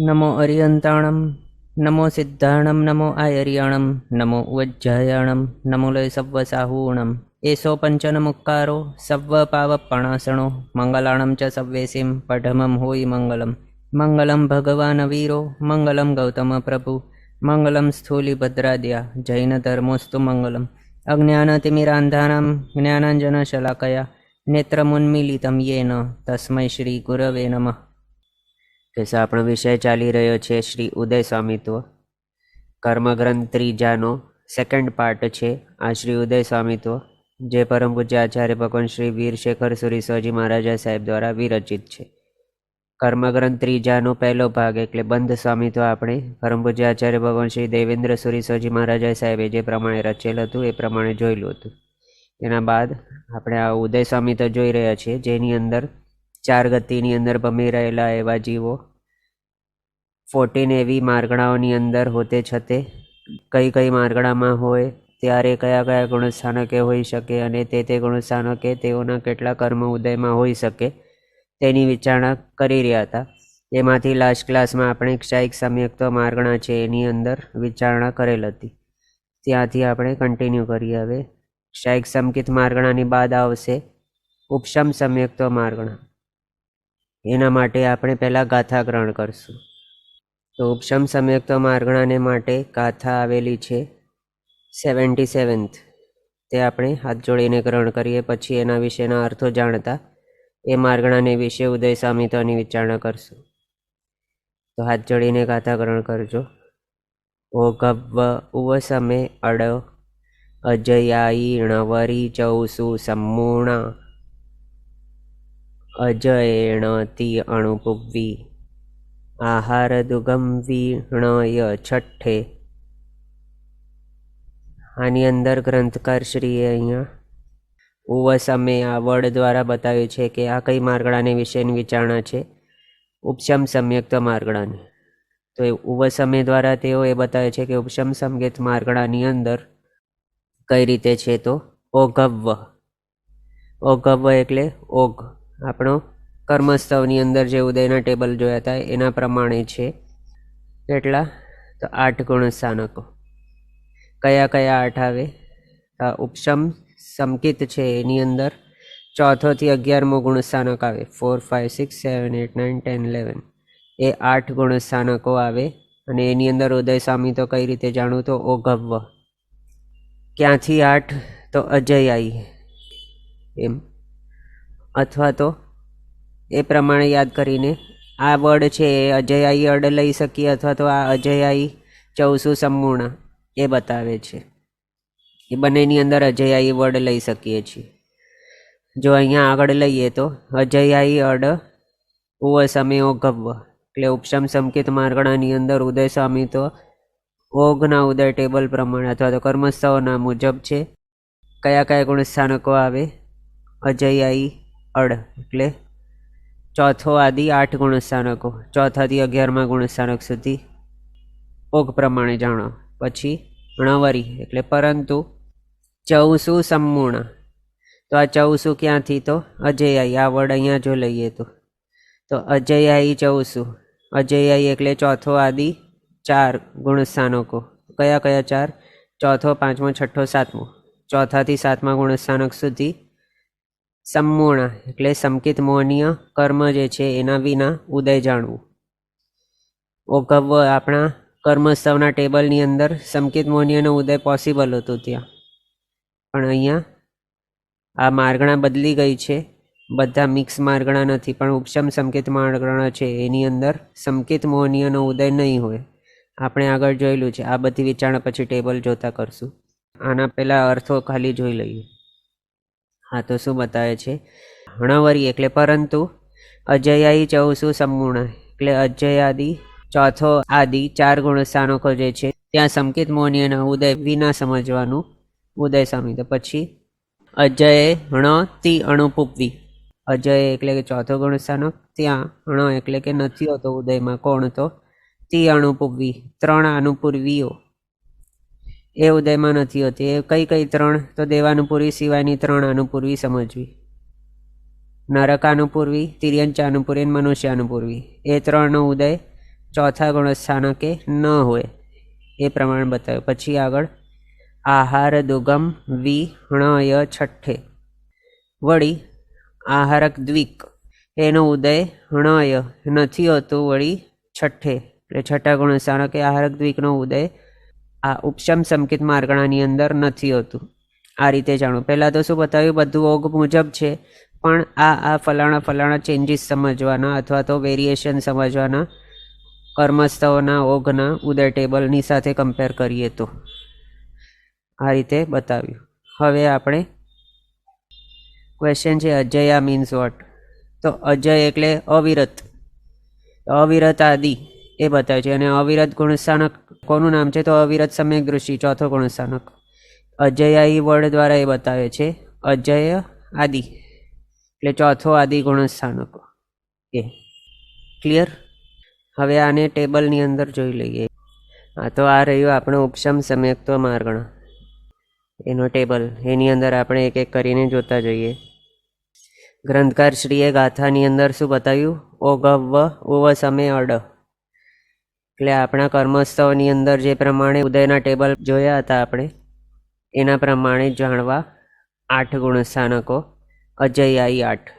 नमो अरियन्ताणं नमो सिद्धाणं नमो आयर्याणं नमो उज्जयाणं नमो लय सव्वसाहूणम् एषो पञ्चनमुक्कारो सव्वपावपणासनो मङ्गलाणं च सव्वेसिं पठमं होयि मङ्गलं मङ्गलं भगवान् वीरो मङ्गलं गौतमप्रभु मङ्गलं स्थूलिभद्राद्या जैनधर्मोऽस्तु मङ्गलम् अज्ञानतिमिरान्धानां ज्ञानाञ्जनशलाकया नेत्रमुन्मीलितं येन तस्मै श्रीगुरवे नमः। કેસે આપણો વિષય ચાલી રહ્યો છે શ્રી ઉદય સ્વામિત્વ કર્મગ્રંથ ત્રીજાનો સેકન્ડ પાર્ટ છે આ શ્રી ઉદય સ્વામિત્વ, જે પરમ પૂજ્ય આચાર્ય ભગવાન શ્રી વીરશેખર સુરીશ્વરજી મહારાજા સાહેબ દ્વારા વિરચિત છે. કર્મગ્રંથ ત્રીજાનો પહેલો ભાગ એટલે બંધ સ્વામિત્વ આપણે પરમ પૂજ્ય આચાર્ય ભગવાન શ્રી દેવેન્દ્ર સુરીશ્વરજી મહારાજા સાહેબે જે પ્રમાણે રચેલ હતું એ પ્રમાણે જોયેલું હતું. એના બાદ આપણે આ ઉદય સ્વામિત્વ જોઈ રહ્યા છીએ, જેની અંદર 4 ગતિની અંદર ભમી રહેલા એવા જીવો 14 એવી માર્ગણાઓની અંદર હોતે છતે કઈ કઈ માર્ગણામાં હોય ત્યારે કયા કયા ગુણસ્થાનકે હોઈ શકે અને તે ગુણસ્થાનકે તેઓના કેટલા કર્મ ઉદયમાં હોઈ શકે તેની વિચારણા કરી રહ્યા હતા. એમાંથી લાસ્ટ ક્લાસમાં આપણે ક્ષાયિક સમ્યક્ત માર્ગણા છે એની અંદર વિચારણા કરેલ હતી. ત્યાંથી આપણે કન્ટિન્યુ કરીએ. હવે ક્ષાયિક સંકિત માર્ગણાની બાદ આવશે ઉપશમ સમ્યક્ત માર્ગણા. એના માટે આપણે પહેલાં ગાથા ગ્રહણ કરશું. તો ઉપશમ સમ્યક્ત માર્ગણાને માટે ગાથા આવેલી છે 77th, તે આપણે હાથ જોડીને ગ્રહણ કરીએ. પછી એના વિશેના અર્થો જાણતા એ માર્ગણાને વિશે ઉદય સ્વામિત્વની વિચારણા કરશું. તો હાથ જોડીને ગાથા ગ્રહણ કરજો. ઓ ગવ્વ ઉવસમે અડ અજયાઈ ણવરી ચૌસુ સમ્મૂણા અજયેણ તિ અણુપુવ્વી આહાર દુગમ વીણય છઠ્ઠે. આની અંદર ગ્રંથકાર શ્રીએ અહીંયા ઉવસમે આ વર્ડ દ્વારા બતાવ્યું છે કે આ કઈ માર્ગણાને વિશેની વિચારણા છે, ઉપશમ સમ્યક્ત માર્ગણાની. તો એ ઉવસમે દ્વારા તેઓ એ બતાવે છે કે ઉપશમ સમ્યક્ત માર્ગણાની અંદર કઈ રીતે છે. તો ઓઘવ્વ, ઓઘવ્વ એટલે ઓઘ આપણો કર્મસ્તવની અંદર જે ઉદયના ટેબલ જોયા હતા એના પ્રમાણે છે. કેટલા? તો 8 ગુણસ્થાનકો. કયા કયા 8 આવે? ઉપશમ સંકિત છે એની અંદર 4થો થી 11મો ગુણસ્થાનક આવે. 4, 5, 6, 7, 8, 9, 10, 11 એ 8 ગુણસ્થાનકો આવે. અને એની અંદર ઉદય સ્વામિત્વ કઈ રીતે જાણવું? તો ઓઘવ્વ. ક્યાંથી 8? તો અજયાઈ એમ, અથવા તો એ પ્રમાણે યાદ કરીને આ વર્ડ છે એ અજયાઈ અડ લઈ શકીએ, અથવા તો આ અજયાઈ ચૌસુ સમ્મૂણા એ બતાવે છે. એ બંનેની અંદર અજયાઈ વર્ડ લઈ શકીએ છીએ. જો અહીંયા આગળ લઈએ તો અજયાઈ અડ ઉવસમે ઓઘવ્વ એટલે ઉપશમ સંકિત માર્ગણાની અંદર ઉદય સ્વામિત્વ ઓઘના ઉદય ટેબલ પ્રમાણે અથવા તો કર્મસ્થળના મુજબ છે. કયા કયા ગુણસ્થાનકો આવે? અજયાઈ અડ એટલે 4થો આદિ 8 ગુણસ્થાનકો, 4થાથી 11મા ગુણસ્થાનક સુધી ઓઘ પ્રમાણે જાણો. પછી ણવરી એટલે પરંતુ ચૌસુ સમ્મૂણા. તો આ ચૌસુ ક્યાંથી? તો અજયાઈ. આ વર્ડ અહીંયા જો લઈએ તો અજયાઈ ચૌસુ. અજયાઈ એટલે 4થો આદિ 4 ગુણસ્થાનકો. કયા કયા 4? 4થો, 5મો, 6ઠ્ઠો, 7મો. 4થાથી 7મા ગુણસ્થાનક સુધી સમ્મૂણા એટલે સંકિત મોહનીય કર્મ જે છે એના વિના ઉદય જાણવું. ઓઘવ્વ આપણા કર્મસ્તવના ટેબલની અંદર સંકિત મોહનીયનો ઉદય પોસિબલ હતું ત્યાં, પણ અહીંયા આ માર્ગણા બદલી ગઈ છે. બધા મિક્સ માર્ગણા નથી, પણ ઉપશમ સંકિત માર્ગણા છે એની અંદર સંકિત મોહનીયનો ઉદય નહીં હોય. આપણે આગળ જોયેલું છે. આ બધી વિચારણા પછી ટેબલ જોતા કરશું. આના પહેલાં અર્થો ખાલી જોઈ લઈએ. હા, તો શું બતાવે છે? ણવરી એટલે પરંતુ અજયાઈ ચૌસુ સમ્મૂણા એટલે અજયાદિ 4થો આદિ 4 ગુણસ્થાનકો જે છે ત્યાં સંકિત મોહનીયના ઉદય વિના સમજવાનું ઉદય સ્વામિત્વ. પછી અજયે ણ તિ અણુપુવ્વી. અજય એટલે કે 4થો ગુણસ્થાનક, ત્યાં ણ એટલે કે નથી હોતો ઉદયમાં. કોણ? તો તિ અણુપુવ્વી 3 અનુપૂર્વીઓ એ ઉદયમાં નથી હોતી. એ કઈ કઈ 3? તો દેવાનુપૂર્વી સિવાયની 3 અનુપૂર્વી સમજવી. નરકાનુપૂર્વી, તિર્યંચાનુપૂર્વી અને મનુષ્યાનુપૂર્વી. એ 3નો ઉદય ચોથા ગુણસ્થાનકે ન હોય એ પ્રમાણે બતાવ્યું. પછી આગળ આહાર દુગમ વિહણય છઠ્ઠે, વળી આહારક દ્વિક એનો ઉદય હણય નથી હોતું, વળી છઠ્ઠે એટલે છઠ્ઠા ગુણસ્થાનકે આહારક દ્વિકનો ઉદય આ ઉપશમ સંકિત માર્ગણાની અંદર નથી હોતું. આ રીતે જાણવું. પહેલાં તો શું બતાવ્યું, બધું ઓગ મુજબ છે, પણ આ ફલાણા ચેન્જીસ સમજવાના અથવા તો વેરિએશન સમજવાના કર્મસ્થઓના ઓગના ઉદય ટેબલની સાથે કમ્પેર કરીએ તો આ રીતે બતાવ્યું. હવે આપણે ક્વેશ્ચન છે અજયા મીન્સ વોટ? તો અજય એટલે અવિરત, અવિરત આદિ એ બતાવે છે. અને અવિરત ગુણસ્થાનક કોનું નામ છે? તો અવિરત સમ્યક દૃષ્ટિ, ચોથો ગુણસ્થાનક. અજયાયી વર્ડ દ્વારા એ બતાવે છે અજય આદિ એટલે ચોથો આદિ ગુણસ્થાનક એ. ક્લિયર? હવે આને ટેબલની અંદર જોઈ લઈએ. હા, તો આ રહ્યું આપણો ઉપશમ સમ્યક્ત્વ માર્ગણ એનો ટેબલ. એની અંદર આપણે એક એક કરીને જોતા જઈએ. ગ્રંથકાર શ્રીએ ગાથાની અંદર શું બતાવ્યું? ઓગવ્વ ઉવ સમે અડ એટલે આપણા કર્મસ્થળની અંદર જે પ્રમાણે ઉદયના ટેબલ જોયા હતા આપણે, એના પ્રમાણે જાણવા 8 ગુણસ્થાનકો, અજયાયી 8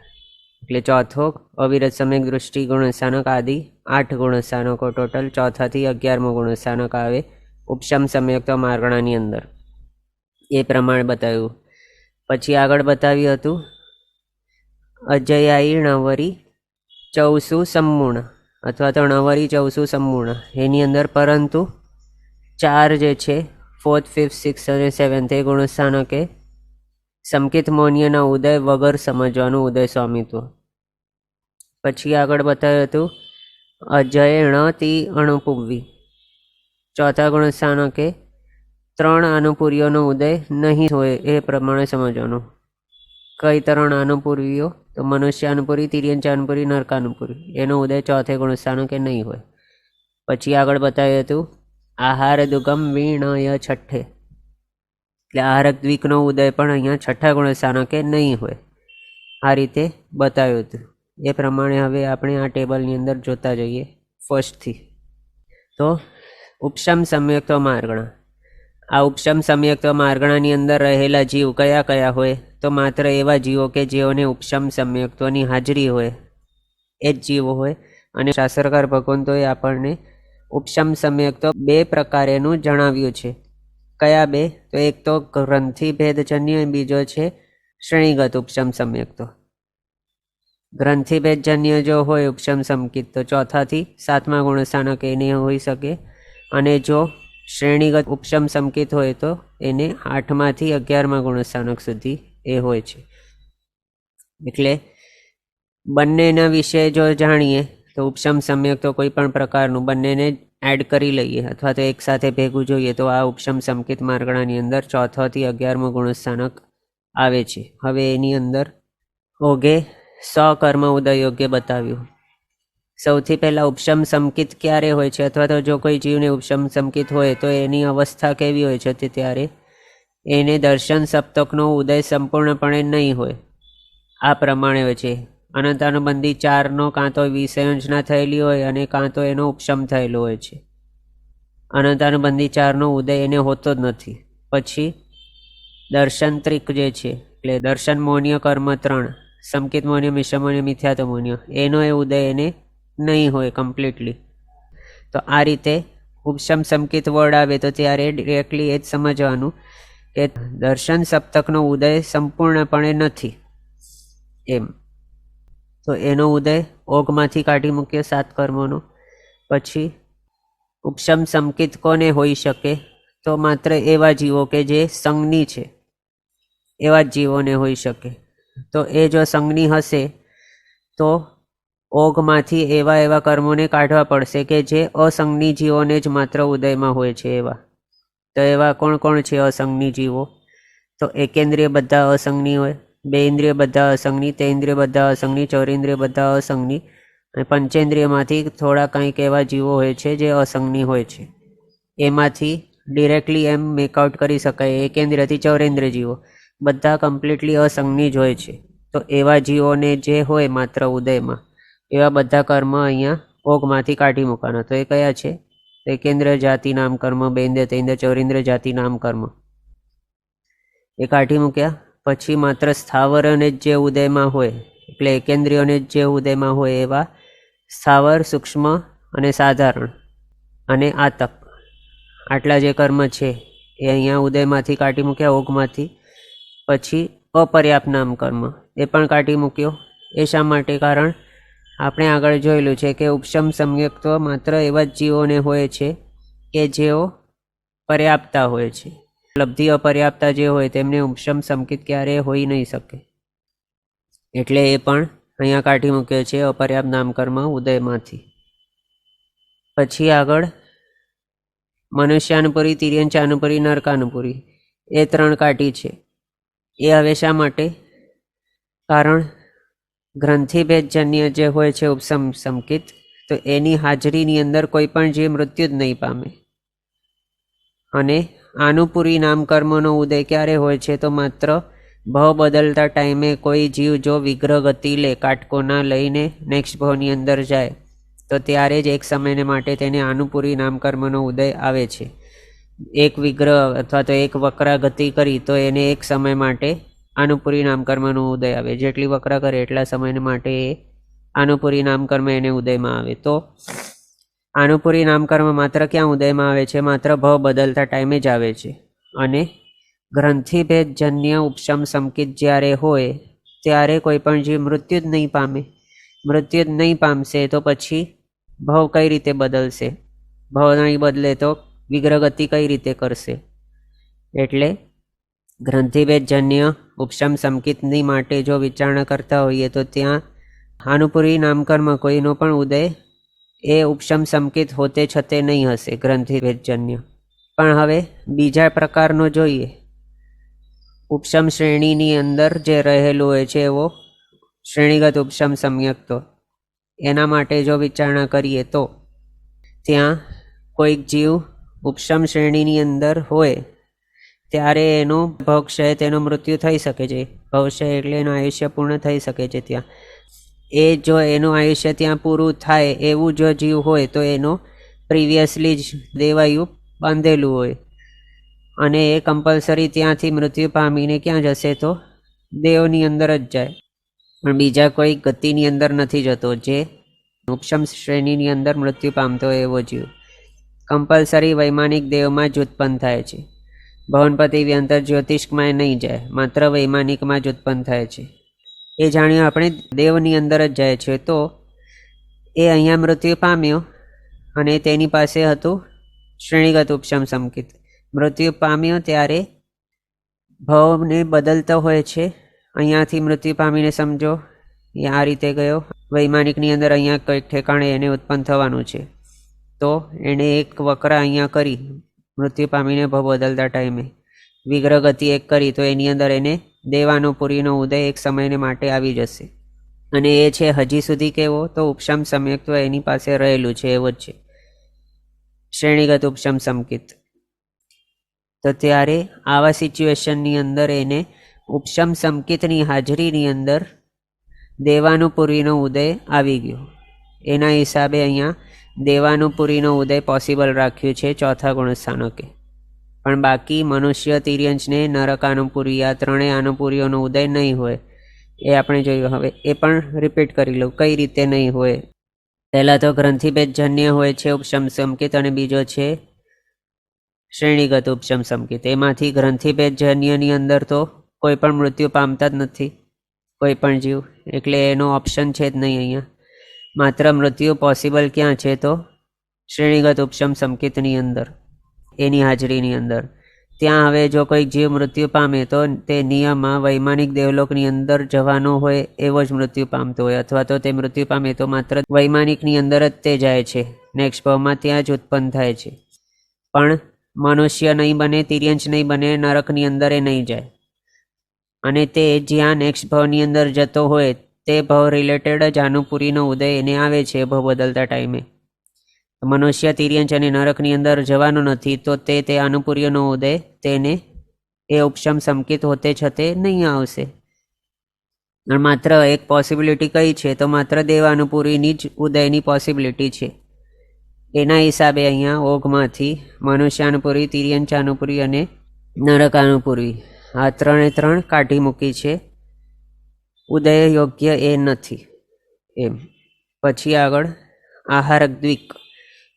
એટલે ચોથો અવિરત સમ્યક દૃષ્ટિ ગુણસ્થાનક આદિ 8 ગુણસ્થાનકો ટોટલ, ચોથાથી 11મો ગુણસ્થાનક આવે ઉપશમ સમ્યક્ત્વ માર્ગણાની અંદર. એ પ્રમાણે બતાવ્યું. પછી આગળ બતાવ્યું હતું અજયાયી નવરી ચૌસુ સમૂર્ણ અથવા તો નવરી ચૌસુ સમૂર્ણ. એની અંદર પરંતુ 4 જે છે 4th, 5th, 6th અને 7th એ ગુણસ્થાનકે સંકિત મૌન્યના ઉદય વગર સમજવાનું ઉદય સ્વામિત્વ. પછી આગળ બતાવ્યું હતું અજયણતી અણુપુવ્વી, ચોથા ગુણસ્થાનકે 3 અનુપૂર્વીઓનો ઉદય નહીં હોય એ પ્રમાણે સમજવાનું. કઈ 3 અનુપૂર્વીઓ? તો મનુષ્યાનુપૂરી, તિર્યંચાનુપૂરી, નરકાનુપૂરી, એનો ઉદય ચોથે ગુણસ્થાનકે નહીં હોય. પછી આગળ બતાવ્યું હતું આહાર દુગમ વિણય છઠ્ઠે એટલે આહારક દ્વિકનો ઉદય પણ અહીંયા છઠ્ઠા ગુણસ્થાનકે નહીં હોય. આ રીતે બતાવ્યું હતું. એ પ્રમાણે હવે આપણે આ ટેબલની અંદર જોતા જઈએ ફર્સ્ટથી. તો ઉપશમ સમ્યક્ત્વ માર્ગણા. આ ઉપશમ સમ્યક્ત્વ માર્ગણાની અંદર રહેલા જીવ કયા કયા હોય? તો માત્ર એવા જીવો કે જેઓને ઉપશમ સમ્યક્ત્વની હાજરી હોય એ જ જીવો હોય. અને શાસ્ત્રકાર ભગવંતોએ આપણને ઉપશમ સમ્યક્ત્વ 2 પ્રકારેનું જણાવ્યું છે. કયા 2? તો એક તો ગ્રંથિ ભેદજન્ય, બીજો છે શ્રેણીગત ઉપશમ સમ્યક્ત્વ. ગ્રંથિ ભેદજન્ય જો હોય ઉપશમ સંકિત તો ચોથાથી 7મા ગુણસ્થાનક એને હોઈ શકે, અને જો શ્રેણીગત ઉપશમ સંકિત હોય તો એને 8માંથી 11મા ગુણસ્થાનક સુધી એ હોય છે. એટલે બંનેના વિશે જો જાણીએ તો ઉપશમ સમ્યક તો કોઈ પણ પ્રકારનું બંનેને એડ કરી લઈએ અથવા તો એક સાથે ભેગું જોઈએ તો આ ઉપશમ સંકિત માર્ગણાની અંદર 4થી 11મો ગુણસ્થાનક આવે છે. હવે એની અંદર ઓગે સ્વકર્મ ઉદય યોગ્ય બતાવ્યું. સૌથી પહેલાં ઉપશમ સંકિત ક્યારે હોય છે અથવા તો જો કોઈ જીવને ઉપશમ સંકિત હોય તો એની અવસ્થા કેવી હોય છે? તે ત્યારે એને દર્શન સપ્તકનો ઉદય સંપૂર્ણપણે નહીં હોય. આ પ્રમાણે હોય છે અનંતાનુબંધી 4નો કાં તો વિસંયોજના થયેલી હોય અને કાં તો એનો ઉપશમ થયેલો હોય છે. અનંતાનુબંધી 4નો ઉદય એને હોતો જ નથી. પછી દર્શન ત્રિક જે છે એટલે દર્શન મૌન્ય કર્મ 3, સંકિત મૌન્ય, મિશ્ર મૌન્ય, મિથ્યાત્વ મૌન્ય, એનો એ ઉદય એને નહીં હોય કમ્પ્લીટલી. તો આ રીતે ઉપશમ સંકિત વર્ડ આવે તો ત્યારે ડિરેક્ટલી એ જ સમજવાનું કે દર્શન સપ્તકનો ઉદય સંપૂર્ણપણે નથી એમ. તો એનો ઉદય ઓગમાંથી કાઢી મૂક્યો 7 કર્મોનો. પછી ઉપશમ સંકિત કોને હોઈ શકે? તો માત્ર એવા જીવો કે જે સંજ્ઞી છે એવા જ જીવોને હોઈ શકે. તો એ જો સંજ્ઞી હશે તો ઓગમાંથી એવા કર્મોને કાઢવા પડશે કે જે અસંજ્ઞી જીવોને જ માત્ર ઉદયમાં હોય છે એવા. તો એવા કોણ કોણ છે અસંજ્ઞી જીવો? તો એકેન્દ્રિય બધા અસંજ્ઞી હોય, 2 ઇન્દ્રિય બધા અસંજ્ઞી, 3 ઇન્દ્રિય બધા અસંજ્ઞી, 4 ઇન્દ્રિય બધા અસંજ્ઞી, અને પંચેન્દ્રિયમાંથી થોડા કંઈક એવા જીવો હોય છે જે અસંજ્ઞી હોય છે. એમાંથી ડિરેક્ટલી એમ મેકઆઉટ કરી શકાય એકેન્દ્રિયથી 4 ઇન્દ્રિય જીવો બધા કમ્પ્લીટલી અસંજ્ઞી જ હોય છે. તો એવા જીવોને જે હોય માત્ર ઉદયમાં એવા બધા કર્મ અહીંયા ઓગમાંથી કાઢી મૂકવાના. તો એ કયા છે? એકેન્દ્ર જાતિ નામ કર્મ, બેન્દ્ર તૈન્દ્ર ચૌરીન્દ્ર જાતિ નામ કર્મ એ કાઢી મૂક્યા. પછી માત્ર સ્થાવરોને જે ઉદયમાં હોય, એટલે એકેન્દ્રિયોને જે ઉદયમાં હોય એવા સ્થાવર, સૂક્ષ્મ અને સાધારણ અને આતપ, આટલા જે કર્મ છે એ અહીંયા ઉદયમાંથી કાઢી મૂક્યા, ઓગમાંથી. પછી અપર્યાપ્ત નામ કર્મ એ પણ કાઢી મૂક્યો. એ શા માટે? કારણ આપણે આગળ જોયેલું છે કે ઉપશમ સમ્યક્ત્વ માત્ર એવા જ જીવોને હોય છે કે જેઓ પર્યાપ્તા હોય છે. લબ્ધિ અપર્યાપ્તા જે હોય તેમને ઉપશમ સંકિત ક્યારેય હોઈ નહીં શકે, એટલે એ પણ અહીંયા કાઢી મૂક્યો છે અપર્યાપ્ત નામકર્મ ઉદયમાંથી. પછી આગળ મનુષ્યાનુપુરી, તિર્યંચાનુપુરી, નરકાનુપુરી એ 3 કાઢી છે. એ હવે શા માટે? કારણ ગ્રંથિભેદજન્ય જે હોય છે ઉપશમ સંકિત, તો એની હાજરીની અંદર કોઈ પણ જીવ મૃત્યુ જ નહીં પામે. અને આનુપુરી નામકર્મનો ઉદય ક્યારે હોય છે? તો માત્ર ભાવ બદલતા ટાઈમે કોઈ જીવ જો વિગ્રહ ગતિ લે, કાટકોના લઈને નેક્સ્ટ ભાવની અંદર જાય, તો ત્યારે જ એક સમયને માટે તેને આનુપુરી નામકર્મનો ઉદય આવે છે. એક વિગ્રહ અથવા તો એક વક્રા ગતિ કરી તો એને એક સમય માટે આનુપુરી નામકર્મનો ઉદય આવે. જેટલી વક્રા કરે એટલા સમય માટે એ આનુપુરી નામકર્મ એને ઉદયમાં આવે. તો આનુપુરી નામકર્મ માત્ર ક્યાં ઉદયમાં આવે છે? માત્ર ભાવ બદલતા ટાઈમે જ આવે છે. અને ગ્રંથિભેદજન્ય ઉપશમ સંકિત જ્યારે હોય ત્યારે કોઈ પણ જીવ મૃત્યુ જ નહીં પામે. મૃત્યુ જ નહીં પામશે તો પછી ભાવ કઈ રીતે બદલશે? ભાવ નહીં બદલે તો વિગ્રહગતિ કઈ રીતે કરશે? એટલે ગ્રંથિભેદજન્ય ઉપશમ સંકિતની માટે જો વિચારણા કરતા હોઈએ તો ત્યાં આનુપુરી નામકર્મ કોઈનો પણ ઉદય એ ઉપશમ સંકિત હોતે છતે નહીં હશે ગ્રંથિભેદજન્ય. પણ હવે બીજા પ્રકારનો જોઈએ. ઉપશમ શ્રેણીની અંદર જે રહેલું હોય છે એવો શ્રેણીગત ઉપશમ સમ્યક્તો, એના માટે જો વિચારણા કરીએ તો ત્યાં કોઈક જીવ ઉપશમ શ્રેણીની અંદર હોય ત્યારે એનો ભવક્ષય, તેનો મૃત્યુ થઈ શકે છે. ભવક્ષય એટલે એનું આયુષ્ય પૂર્ણ થઈ શકે છે. ત્યાં એ જો એનું આયુષ્ય ત્યાં પૂરું થાય એવું જો જીવ હોય તો એનો પ્રિવિયસલી જ દેવાયુ બાંધેલું હોય અને એ કમ્પલસરી ત્યાંથી મૃત્યુ પામીને ક્યાં જશે? તો દેવની અંદર જ જાય. પણ બીજા કોઈ ગતિની અંદર નથી જતો. જે ઉપશમ શ્રેણીની અંદર મૃત્યુ પામતો એવો જીવ કમ્પલસરી વૈમાનિક દેવમાં જ ઉત્પન્ન થાય છે. ભવનપતિ વ્યંતર જ્યોતિષ્કમાં નહીં જાય, માત્ર વૈમાનિકમાં જ ઉત્પન્ન થાય છે. એ જાણ્યું આપણે દેવની અંદર જ જાય છે. તો એ અહીંયા મૃત્યુ પામ્યો અને તેની પાસે હતું શ્રેણીગત ઉપશમ સંકિત. મૃત્યુ પામ્યો ત્યારે ભાવને બદલતો હોય છે. અહીંયાથી મૃત્યુ પામીને સમજો એ આ રીતે ગયો, વૈમાનિકની અંદર અહીંયા કંઈક ઠેકાણે એને ઉત્પન્ન થવાનું છે. તો એણે એક વક્રા અહીંયા કરી, મૃત્યુ પામીને ભાવ બદલતા ટાઈમે વિગ્રહ ગતિ એક કરી, તો એની અંદર એને દેવાનુપુરીનો ઉદય એક સમયને માટે આવી જશે. અને એ છે હજી સુધી કેવો? તો ઉપશમ સમ્યક્ત્વ એની પાસે રહેલું છે એવો જ છે, શ્રેણીગત ઉપશમ સંકિત. તો ત્યારે આવા સિચ્યુએશનની અંદર એને ઉપશમ સંકિતની હાજરીની અંદર દેવાનુપુરીનો ઉદય આવી ગયો. એના હિસાબે અહીંયા દેવાનુપુરીનો ઉદય પોસિબલ રાખ્યું છે ચોથા ગુણસ્થાનકે. પણ બાકી મનુષ્ય, તિર્યંચને નરકાનુપુરી, આ 3 અનુપુરીઓનો ઉદય નહીં હોય. એ આપણે જોયું. હવે એ પણ રિપીટ કરી લઉં કઈ રીતે નહીં હોય. પહેલાં તો ગ્રંથિભેદજન્ય હોય છે ઉપશમ સંકિત, અને બીજો છે શ્રેણીગત ઉપશમ સંકિત. એમાંથી ગ્રંથિભેદજન્યની અંદર તો કોઈ પણ મૃત્યુ પામતા જ નથી કોઈ પણ જીવ, એટલે એનો ઓપ્શન છે જ નહીં અહીંયા. માત્ર મૃત્યુ પોસિબલ ક્યાં છે? તો શ્રેણીગત ઉપશમ સંકિતની અંદર, એની હાજરીની અંદર. ત્યાં હવે જો કોઈ જીવ મૃત્યુ પામે તો તે નિયમમાં વૈમાનિક દેવલોકની અંદર જવાનો હોય એવો જ મૃત્યુ પામતો હોય, અથવા તો તે મૃત્યુ પામે તો માત્ર વૈમાનિકની અંદર જ તે જાય છે, નેક્સ્ટ ભાવમાં ત્યાં જ ઉત્પન્ન થાય છે. પણ મનુષ્ય નહીં બને, તિર્યંચ નહીં બને, નરકની અંદર એ નહીં જાય. અને તે જ્યાં નેક્સ્ટ ભાવની અંદર જતો હોય તે ભાવ રિલેટેડ જ આનુપુરીનો ઉદય એને આવે છે ભાવ બદલતા ટાઈમે. મનુષ્ય, તિર્યંચ અને નરકની અંદર જવાનો નથી, તો તે અનુપુરીનો ઉદય તેને એ ઉપશમ સંકિત હોતે છતે નહીં આવશે. અને માત્ર એક પોસિબિલિટી કઈ છે તો માત્ર દેવાનુપુરીની જ ઉદયની પોસિબિલિટી છે. એના હિસાબે અહીંયા ઓઘમાંથી મનુષ્યાનુપુરી, તિર્યંચાનુપુરી અને નરકાનુપુરી આ ત્રણે કાઢી મૂકી છે. ઉદય યોગ્ય એ નથી એમ. પછી આગળ આહારક દ્વિક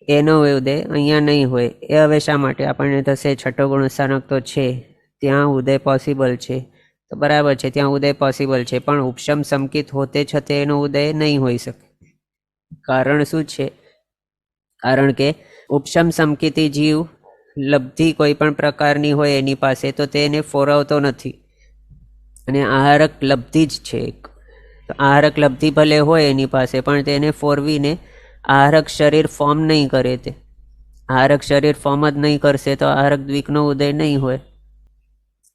એનો ઉદય અહીંયા નહીં હોય. એ હવે શા માટે આપણને થશે છઠ્ઠો ગુણસ્થાનક તો છે, ત્યાં ઉદય પોસિબલ છે. તો બરાબર છે, ત્યાં ઉદય પોસિબલ છે, પણ ઉપશમ સંકિત હોતે છતે એનો ઉદય નહીં હોઈ શકે. કારણ શું છે? કારણ કે ઉપશમ સંકિતી જીવ લબ્ધિ કોઈ પણ પ્રકારની હોય એની પાસે તો તેને ફોરવતો નથી, અને આહારક લબ્ધિ જ છે એક. તો આહારક લબ્ધિ ભલે હોય એની પાસે, પણ તેને ફોરવીને આહારક શરીર ફોર્મ નહીં કરે. તે આહારક શરીર ફોર્મ જ નહીં કરશે તો આહારક દ્વિકનો ઉદય નહીં હોય.